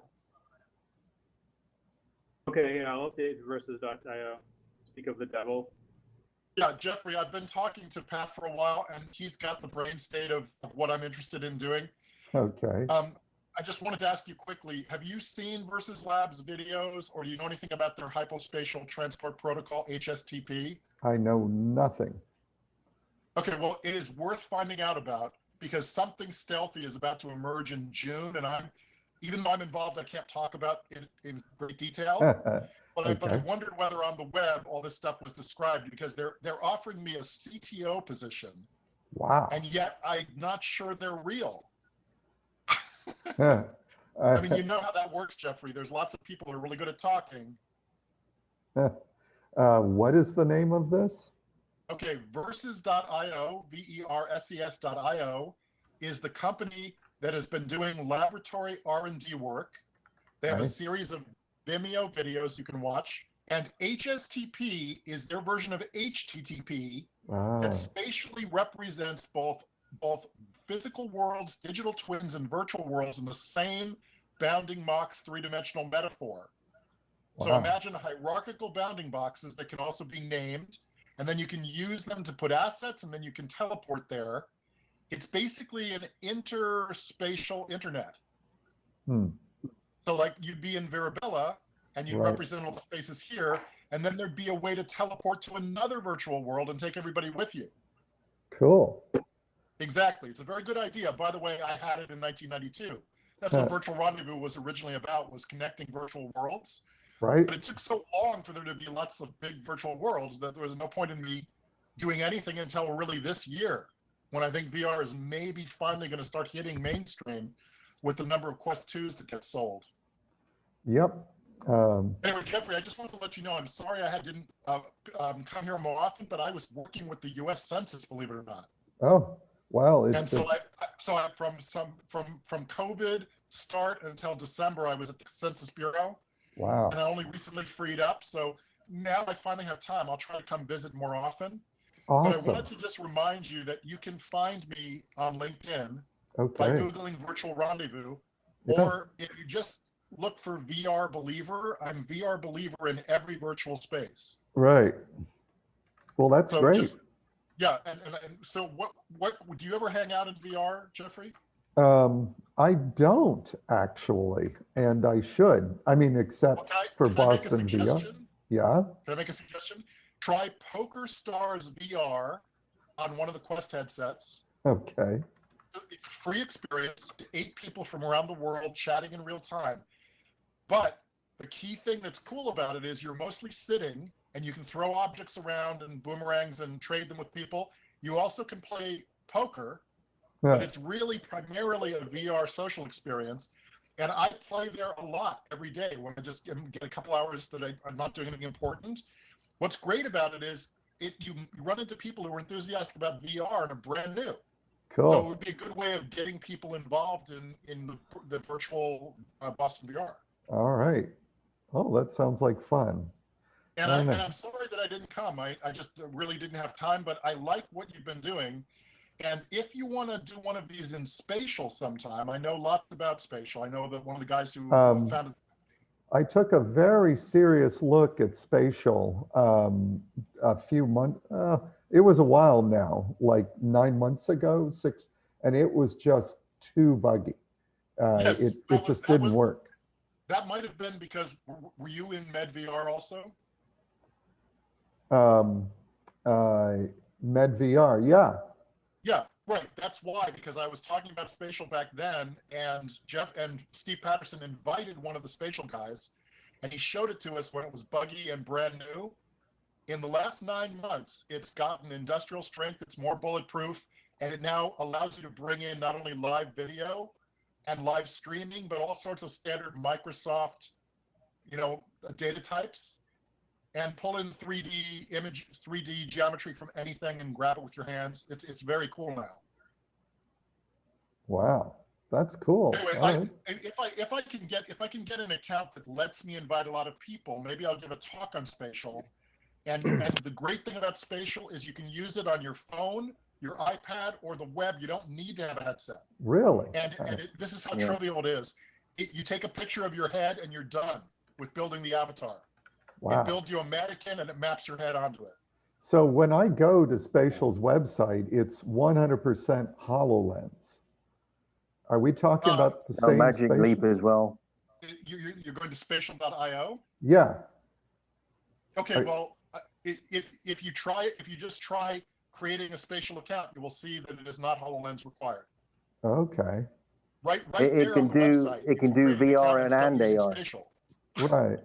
Okay, yeah, I'll update Versus.io. Speak of the devil. Yeah, Jeffrey, I've been talking to Pat for a while, and he's got the brain state of what I'm interested in doing. Okay. I just wanted to ask you quickly, have you seen Versus Labs videos, or do you know anything about their Hyperspatial Transport Protocol, HSTP? I know nothing. Okay, well, it is worth finding out about, because something stealthy is about to emerge in June, and even though I'm involved, I can't talk about it in great detail. But I wondered whether on the web all this stuff was described, because they're offering me a CTO position. Wow. And yet I'm not sure they're real. Yeah. I mean, you know how that works, Jeffrey. There's lots of people who are really good at talking. What is the name of this? Okay, verses.io, verses.io, is the company that has been doing laboratory R&D work. They have a series of Vimeo videos you can watch, and HSTP is their version of HTTP that spatially represents both physical worlds, digital twins, and virtual worlds in the same bounding box three-dimensional metaphor. So imagine hierarchical bounding boxes that can also be named, and then you can use them to put assets, and then you can teleport there. It's basically an interspatial internet. So like you'd be in Virabella, and you'd represent all the spaces here, and then there'd be a way to teleport to another virtual world and take everybody with you. Cool. Exactly. It's a very good idea. By the way, I had it in 1992. That's what Virtual Rendezvous was originally about, was connecting virtual worlds. Right. But it took so long for there to be lots of big virtual worlds that there was no point in me doing anything until really this year, when I think VR is maybe finally going to start hitting mainstream with the number of Quest 2s that get sold. Yep. Anyway, Jeffrey, I just wanted to let you know, I'm sorry I didn't come here more often, but I was working with the U.S. Census, believe it or not. Oh, well, And so I from COVID start until December, I was at the Census Bureau. Wow. And I only recently freed up, so now I finally have time. I'll try to come visit more often. Awesome. But I wanted to just remind you that you can find me on LinkedIn by Googling Virtual Rendezvous, or if you just look for VR Believer, I'm VR Believer in every virtual space. Right. Well, that's great. Yeah, and so what do you ever hang out in VR, Jeffrey? I don't actually, and I should. I mean, except for BostonVR. Yeah. Can I make a suggestion? Try Poker Stars VR on one of the Quest headsets. Okay. It's a free experience to 8 people from around the world chatting in real time. But the key thing that's cool about it is you're mostly sitting, and you can throw objects around and boomerangs and trade them with people. You also can play poker, but it's really primarily a VR social experience. And I play there a lot every day when I just get a couple hours that I'm not doing anything important. What's great about it is you run into people who are enthusiastic about VR and are brand new. Cool. So it would be a good way of getting people involved in the virtual BostonVR. All right. Oh, that sounds like fun. And I'm sorry that I didn't come. I just really didn't have time, but I like what you've been doing. And if you want to do one of these in spatial sometime, I know lots about spatial. I know that one of the guys who founded. I took a very serious look at spatial a few months. It was a while now, like 9 months ago, 6, and it was just too buggy. It just didn't work. That might have been because were you in MedVR also? MedVR, yeah. Yeah, right. That's why, because I was talking about spatial back then, and Steve Patterson invited one of the spatial guys, and he showed it to us when it was buggy and brand new. In the last 9 months, it's gotten industrial strength, it's more bulletproof, and it now allows you to bring in not only live video and live streaming, but all sorts of standard Microsoft, data types, and pull in 3D geometry from anything and grab it with your hands. It's very cool now. Wow, that's cool. Anyway, if I can get an account that lets me invite a lot of people, maybe I'll give a talk on spatial. And the great thing about spatial is you can use it on your phone, your iPad, or the web. You don't need to have a headset. Really? And this is how trivial it is. You take a picture of your head and you're done with building the avatar. Wow. It builds you a mannequin and it maps your head onto it. So when I go to Spatial's website, it's 100% HoloLens. Are we talking about the same Magic Spatial? Leap as well? You're going to spatial.io? Yeah. Okay, well, if you just try creating a spatial account, you will see that it is not HoloLens required. Okay. Right It there can on the do website. it can do VR and AR Spatial. Right.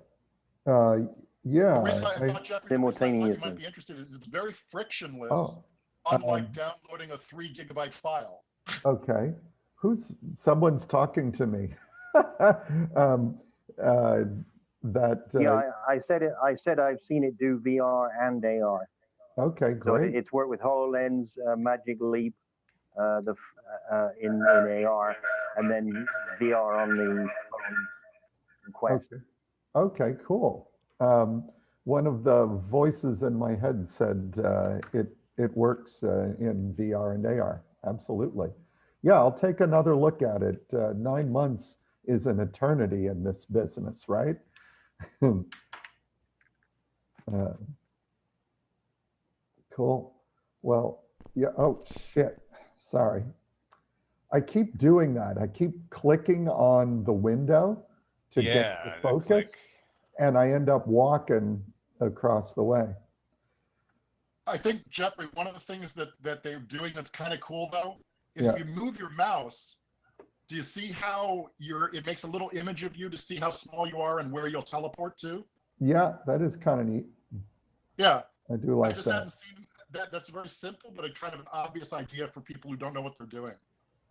The Yeah. reason I thought, Jeffrey, the reason I thought you might simultaneously. be interested is it's very frictionless, Oh, unlike downloading a 3 gigabyte file. Okay. Someone's talking to me. That. Yeah, I said it. I said I've seen it do VR and AR. Okay, So great. it's worked with HoloLens, Magic Leap, in AR, and then VR on the Quest. Okay, cool. One of the voices in my head said it works in VR and AR. Absolutely. Yeah, I'll take another look at it. 9 months is an eternity in this business, right? Cool. Well, yeah. Oh, shit. Sorry. I keep doing that. I keep clicking on the window to get the focus, and I end up walking across the way. I think, Jeffrey, one of the things that they're doing that's kind of cool, though, is Yeah. if you move your mouse, do you see how it makes a little image of you to see how small you are and where you'll teleport to? Yeah, that is kind of neat. Yeah. I do like I just that. hadn't seen that. That's very simple, but a kind of an obvious idea for people who don't know what they're doing.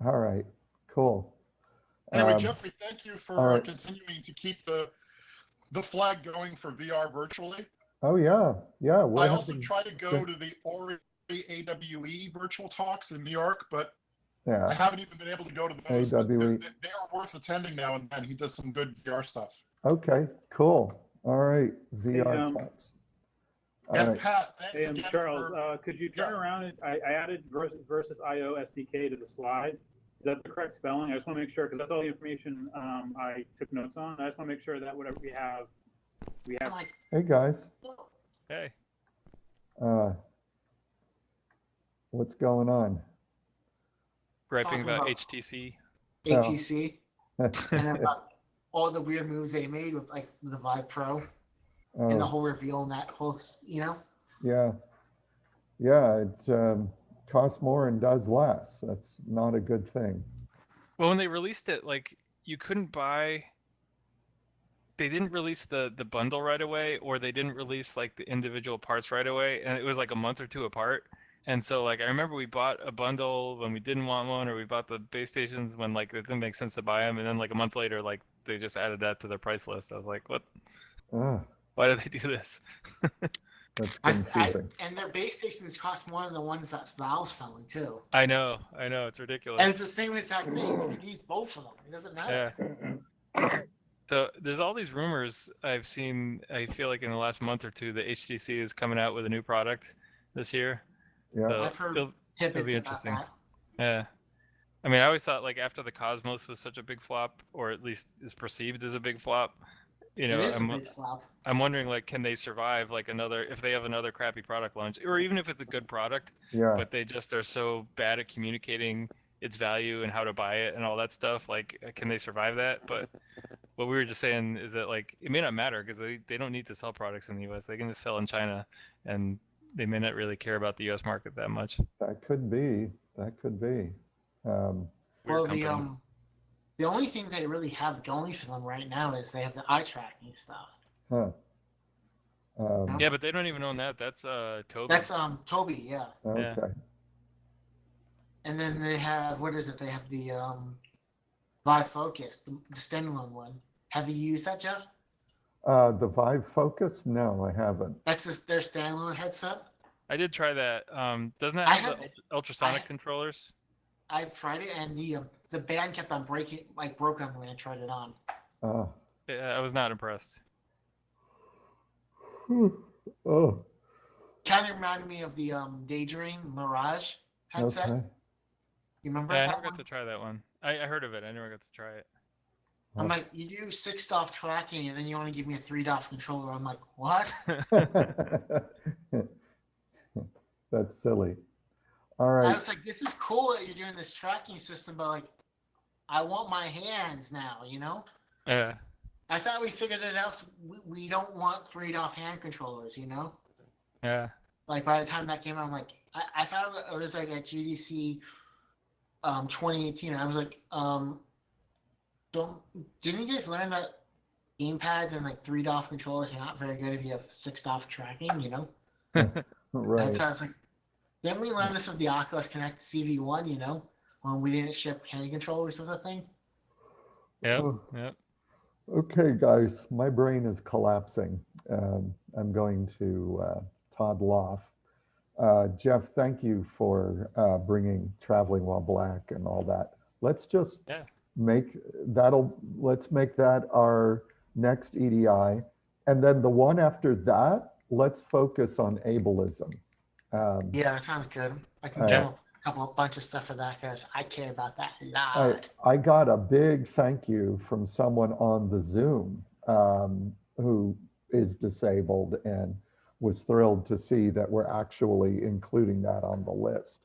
All right, cool. Anyway, Jeffrey, thank you all for right. continuing to keep the flag going for VR virtually. Oh yeah, yeah. I also try to go to the Ori AWE virtual talks in New York, but Yeah. I haven't even been able to go to those. But AWE. they are worth attending now and then. He does some good VR stuff. Okay, cool. All right, VR Hey, talks. All And right. Pat, thanks Hey, again Charles, for. could you turn around? I added versus IO SDK to the slide. Is that the correct spelling? I just want to make sure, because that's all the information I took notes on. I just want to make sure that whatever we have. Hey guys. Hey. What's going on? Griping Talking about about HTC. HTC, and about all the weird moves they made with like the Vive Pro and the Oh. whole reveal and that whole, Yeah. Yeah, it costs more and does less. That's not a good thing. Well, when they released it, like you couldn't buy. They didn't release the bundle right away, or they didn't release like the individual parts right away, and it was like a month or two apart. And so like I remember we bought a bundle when we didn't want one, or we bought the base stations when like it didn't make sense to buy them, and then like a month later, like they just added that to their price list. I was like, what? Ah, Why did they do this? that's I, confusing. and their base stations cost more than the ones that Valve's selling too. I know, it's ridiculous. And it's the same exact thing. You can use both of them. It doesn't matter. Yeah. So there's all these rumors I've seen. I feel like in the last month or two, that HTC is coming out with a new product this year. Yeah. So I've heard it'll tidbits be about interesting. that. Yeah. I mean, I always thought like after the Cosmos was such a big flop, or at least is perceived as a big flop. You know, It is a big flop. I'm wondering like, can they survive like if they have another crappy product launch, or even if it's a good product, Yeah. but they just are so bad at communicating its value and how to buy it and all that stuff. Like, can they survive that? But what we were just saying is that like it may not matter because they don't need to sell products in the U.S. They can just sell in China, and they may not really care about the U.S. market that much. That could be. That could be. Well, the only thing they really have going for them right now is they have the eye tracking stuff. Huh. Yeah, but they don't even own that. That's Toby. That's Toby, yeah. Okay. And then they have, what is it? They have the Vive Focus, the standalone one. Have you used that, Jeff? The Vive Focus? No, I haven't. That's just their standalone headset. I did try that. Doesn't that have the ultrasonic controllers? I've tried it, and the band kept on broke on when I tried it on. Yeah, I was not impressed. Oh. Kind of reminded me of the Daydream Mirage headset. Okay. You remember Yeah, I that never got one? to try that one. I heard of it. I never got to try it. I'm like, you do 6-DOF tracking, and then you want to give me a 3-DOF controller. I'm like, what? That's silly. All right. I was like, this is cool that you're doing this tracking system, but like, I want my hands now, you know? Yeah. I thought we figured it out. So we don't want 3-DOF hand controllers, you know? Yeah. Like by the time that came out, I'm like, I thought it was like at GDC 2018. I was like, didn't you guys learn that gamepads and like 3 DoF controllers are not very good if you have 6 DoF tracking? You know. Right. And so I was like, didn't we learn this with the Oculus Connect CV1? You know, when we didn't ship hand controllers with the thing. Yep. Oh. Yep. Okay, guys, my brain is collapsing. I'm going to toddle off. Jeff, thank you for bringing Traveling While Black and all that. Let's just let's make that our next EDI. And then the one after that, let's focus on ableism. Yeah, that sounds good. I can do a bunch of stuff for that because I care about that a lot. I got a big thank you from someone on the Zoom who is disabled and was thrilled to see that we're actually including that on the list.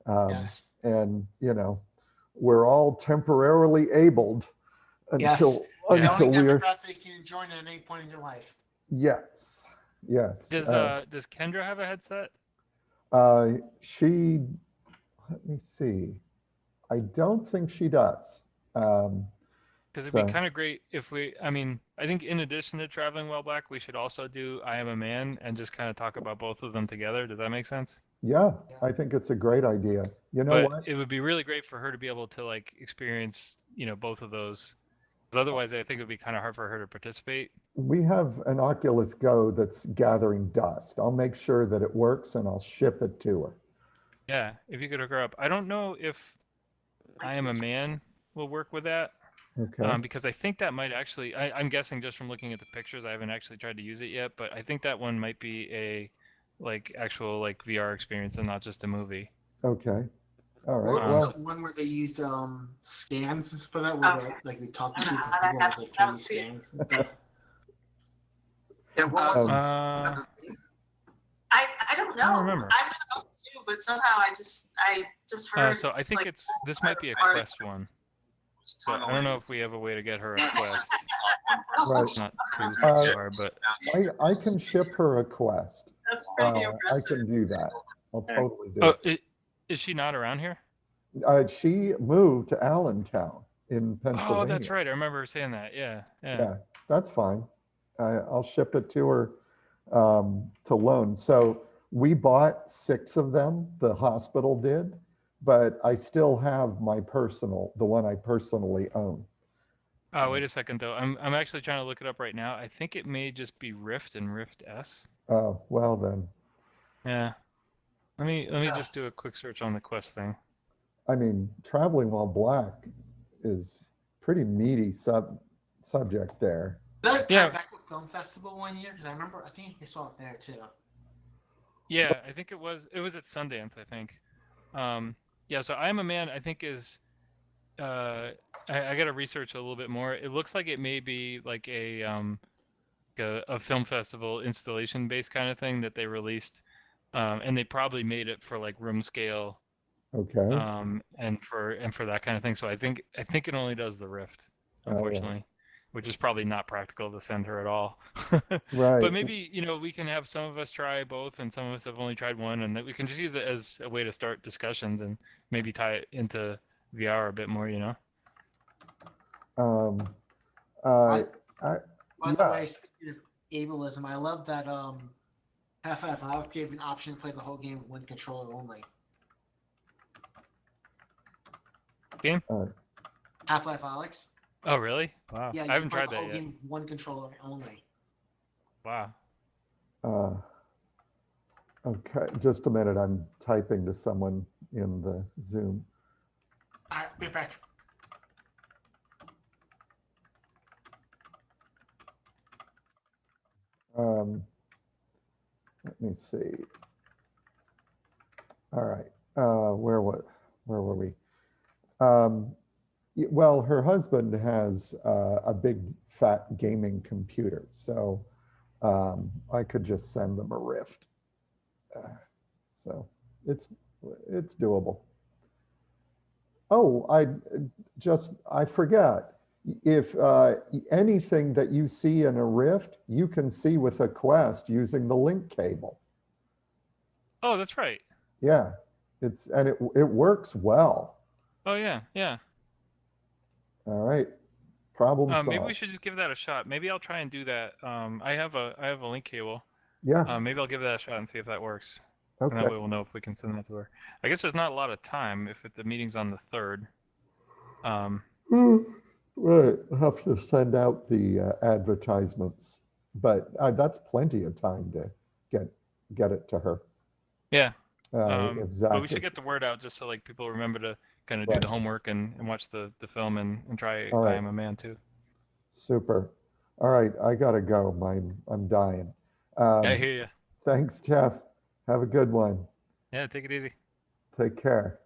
Yes. And, you know, we're all temporarily abled until the only we're. demographic you can join at any point in your life. Yes. Yes. Does Kendra have a headset? She, let me see. I don't think she does. Because it'd be kind of great if I think in addition to Traveling While Black, we should also do I Am a Man and just kind of talk about both of them together. Does that make sense? Yeah, I think it's a great idea. You know what? It would be really great for her to be able to like experience, both of those. Because otherwise, I think it would be kind of hard for her to participate. We have an Oculus Go that's gathering dust. I'll make sure that it works and I'll ship it to her. Yeah, if you could hook her up. I don't know if I Am a Man will work with that. Okay. Because I think that might actually, I'm guessing just from looking at the pictures, I haven't actually tried to use it yet, but I think that one might be a actual VR experience and not just a movie. Okay. All right. What was the one where they used scans for that? Where we talked to people as like 3D scans and stuff? Yeah, what was I don't know. I don't remember. I don't know too, but somehow I just heard. So I think this might be a Quest one. But I don't know if we have a way to get her a Quest. Right. It's not too far, but I can ship her a Quest. That's pretty I impressive. can do that. I'll totally do it. Is she not around here? She moved to Allentown in Pennsylvania. Oh, that's right. I remember her saying that. Yeah. Yeah, that's fine. I'll ship it to her to loan. So we bought 6 of them, the hospital did, but I still have the one I personally own. Oh, wait a second though. I'm actually trying to look it up right now. I think it may just be Rift and Rift S. Oh, well then. Yeah. Let me just do a quick search on the Quest thing. I mean, Traveling While Black is pretty meaty subject there. Is that a Tribeca Film Festival one year? Because I think I saw it there too. Yeah, I think it was at Sundance, I think. Yeah, so I Am a Man, I think is, I got to research a little bit more. It looks like it may be like a film festival installation based kind of thing that they released. And they probably made it for like room scale. Okay. And for that kind of thing. So I think it only does the Rift, unfortunately. Which is probably not practical to send her at all. Right. But maybe, we can have some of us try both and some of us have only tried one, and that we can just use it as a way to start discussions and maybe tie it into VR a bit more, By the way, speaking of ableism, I love that Half-Life Alyx gave an option to play the whole game with one controller only. Game? Half-Life Alyx. Oh, really? Wow. Yeah, I haven't tried the that whole yet. game with one controller only. Wow. Okay, just a minute. I'm typing to someone in the Zoom. All right, be back. Let me see. All right, where were we? Well, her husband has a big fat gaming computer, so I could just send them a Rift. So it's doable. Oh, I forget. If anything that you see in a Rift, you can see with a Quest using the link cable. Oh, that's right. Yeah, it works well. Oh yeah, yeah. All right. Problem solved. Maybe we should just give that a shot. Maybe I'll try and do that. I have a link cable. Yeah. Maybe I'll give that a shot and see if that works. Okay. And that way we'll know if we can send that to her. I guess there's not a lot of time if the meeting's on the 3rd. Right. I'll have to send out the advertisements, but that's plenty of time to get it to her. Yeah. If Zach But we should is- get the word out just so like people remember to kind of do the homework and watch the film and try All I right. Am a Man too. Super. All right, I gotta go. I'm dying. I hear you. Thanks, Jeff. Have a good one. Yeah, take it easy. Take care.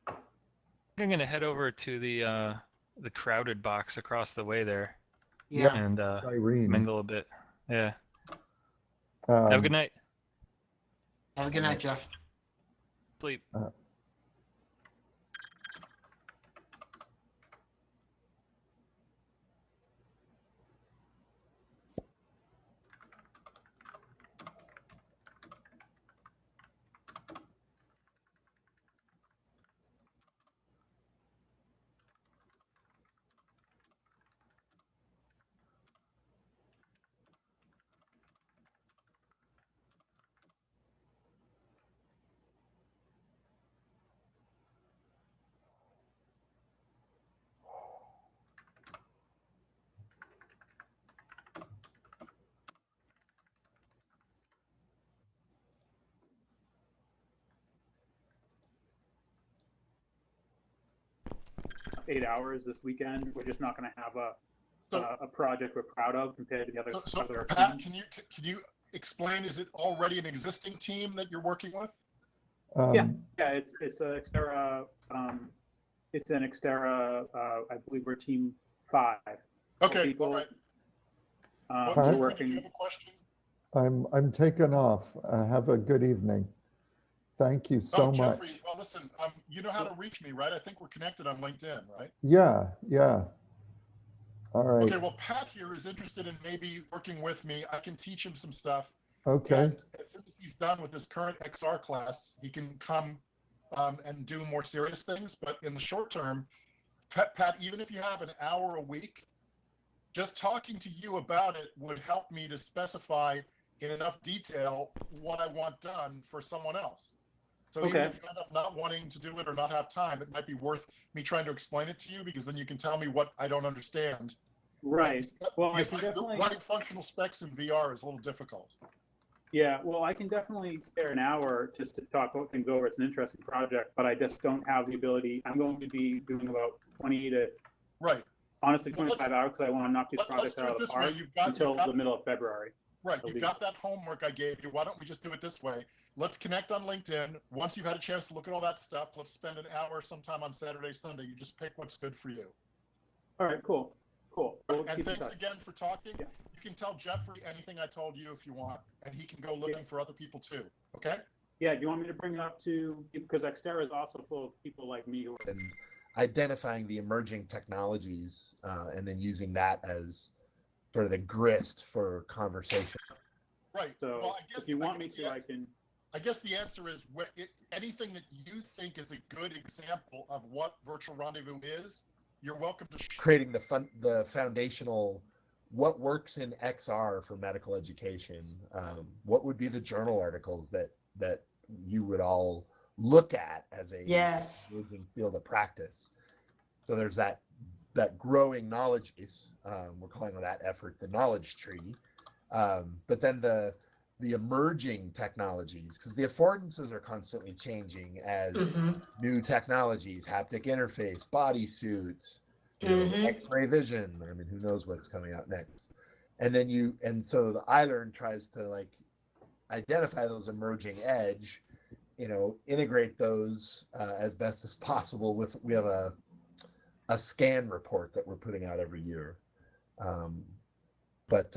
I'm gonna head over to the crowded box across the way there. Yeah. And Irene. mingle a bit. Yeah. Have a good night. Have a good night, Jeff. Sleep. Eight hours this weekend. We're just not going to have a project we're proud of compared to the other. So other Pat, teams. can you explain? Is it already an existing team that you're working with? Yeah, it's a Xterra. It's an Xterra. I believe we're team 5. Okay, people. all right. Pat? Jeffrey, did you have a question? I'm taking off. Have a good evening. Thank you so much. Jeffrey, well, listen, you know how to reach me, right? I think we're connected on LinkedIn, right? Yeah. All right. Okay, well, Pat here is interested in maybe working with me. I can teach him some stuff. Okay. And as soon as he's done with his current XR class, he can come and do more serious things. But in the short term, Pat, even if you have an hour a week, just talking to you about it would help me to specify in enough detail what I want done for someone else. So even if you end up not wanting to do it or not have time, it might be worth me trying to explain it to you, because then you can tell me what I don't understand. Right. Well, I can definitely writing functional specs in VR is a little difficult. Yeah, well, I can definitely spare an hour just to talk things over. It's an interesting project, but I just don't have the ability. I'm going to be doing about 20 to honestly 25 hours because I want to knock these projects out of the park until the middle of February. Right, you've got that homework I gave you. Why don't we just do it this way? Let's connect on LinkedIn. Once you've had a chance to look at all that stuff, let's spend an hour sometime on Saturday, Sunday. You just pick what's good for you. All right, cool. We'll and thanks again for talking. Yeah. You can tell Jeffrey anything I told you if you want, and he can go looking for other people too, okay? Yeah, do you want me to bring it up to, because Xterra is also full of people like me who and identifying the emerging technologies and then using that as sort of the grist for conversation. Right. So well, I guess, if you want me to, I can. I guess the answer is anything that you think is a good example of what virtual rendezvous is, you're welcome to creating the foundational, what works in XR for medical education. What would be the journal articles that you would all look at as a emerging field of practice? So there's that growing knowledge base. We're calling that effort the knowledge tree. But then the emerging technologies, because the affordances are constantly changing as new technologies, haptic interface, bodysuit, X-ray vision. I mean, who knows what's coming out next? And then so the iLearn tries to identify those emerging edge, integrate those as best as possible. We have a scan report that we're putting out every year. But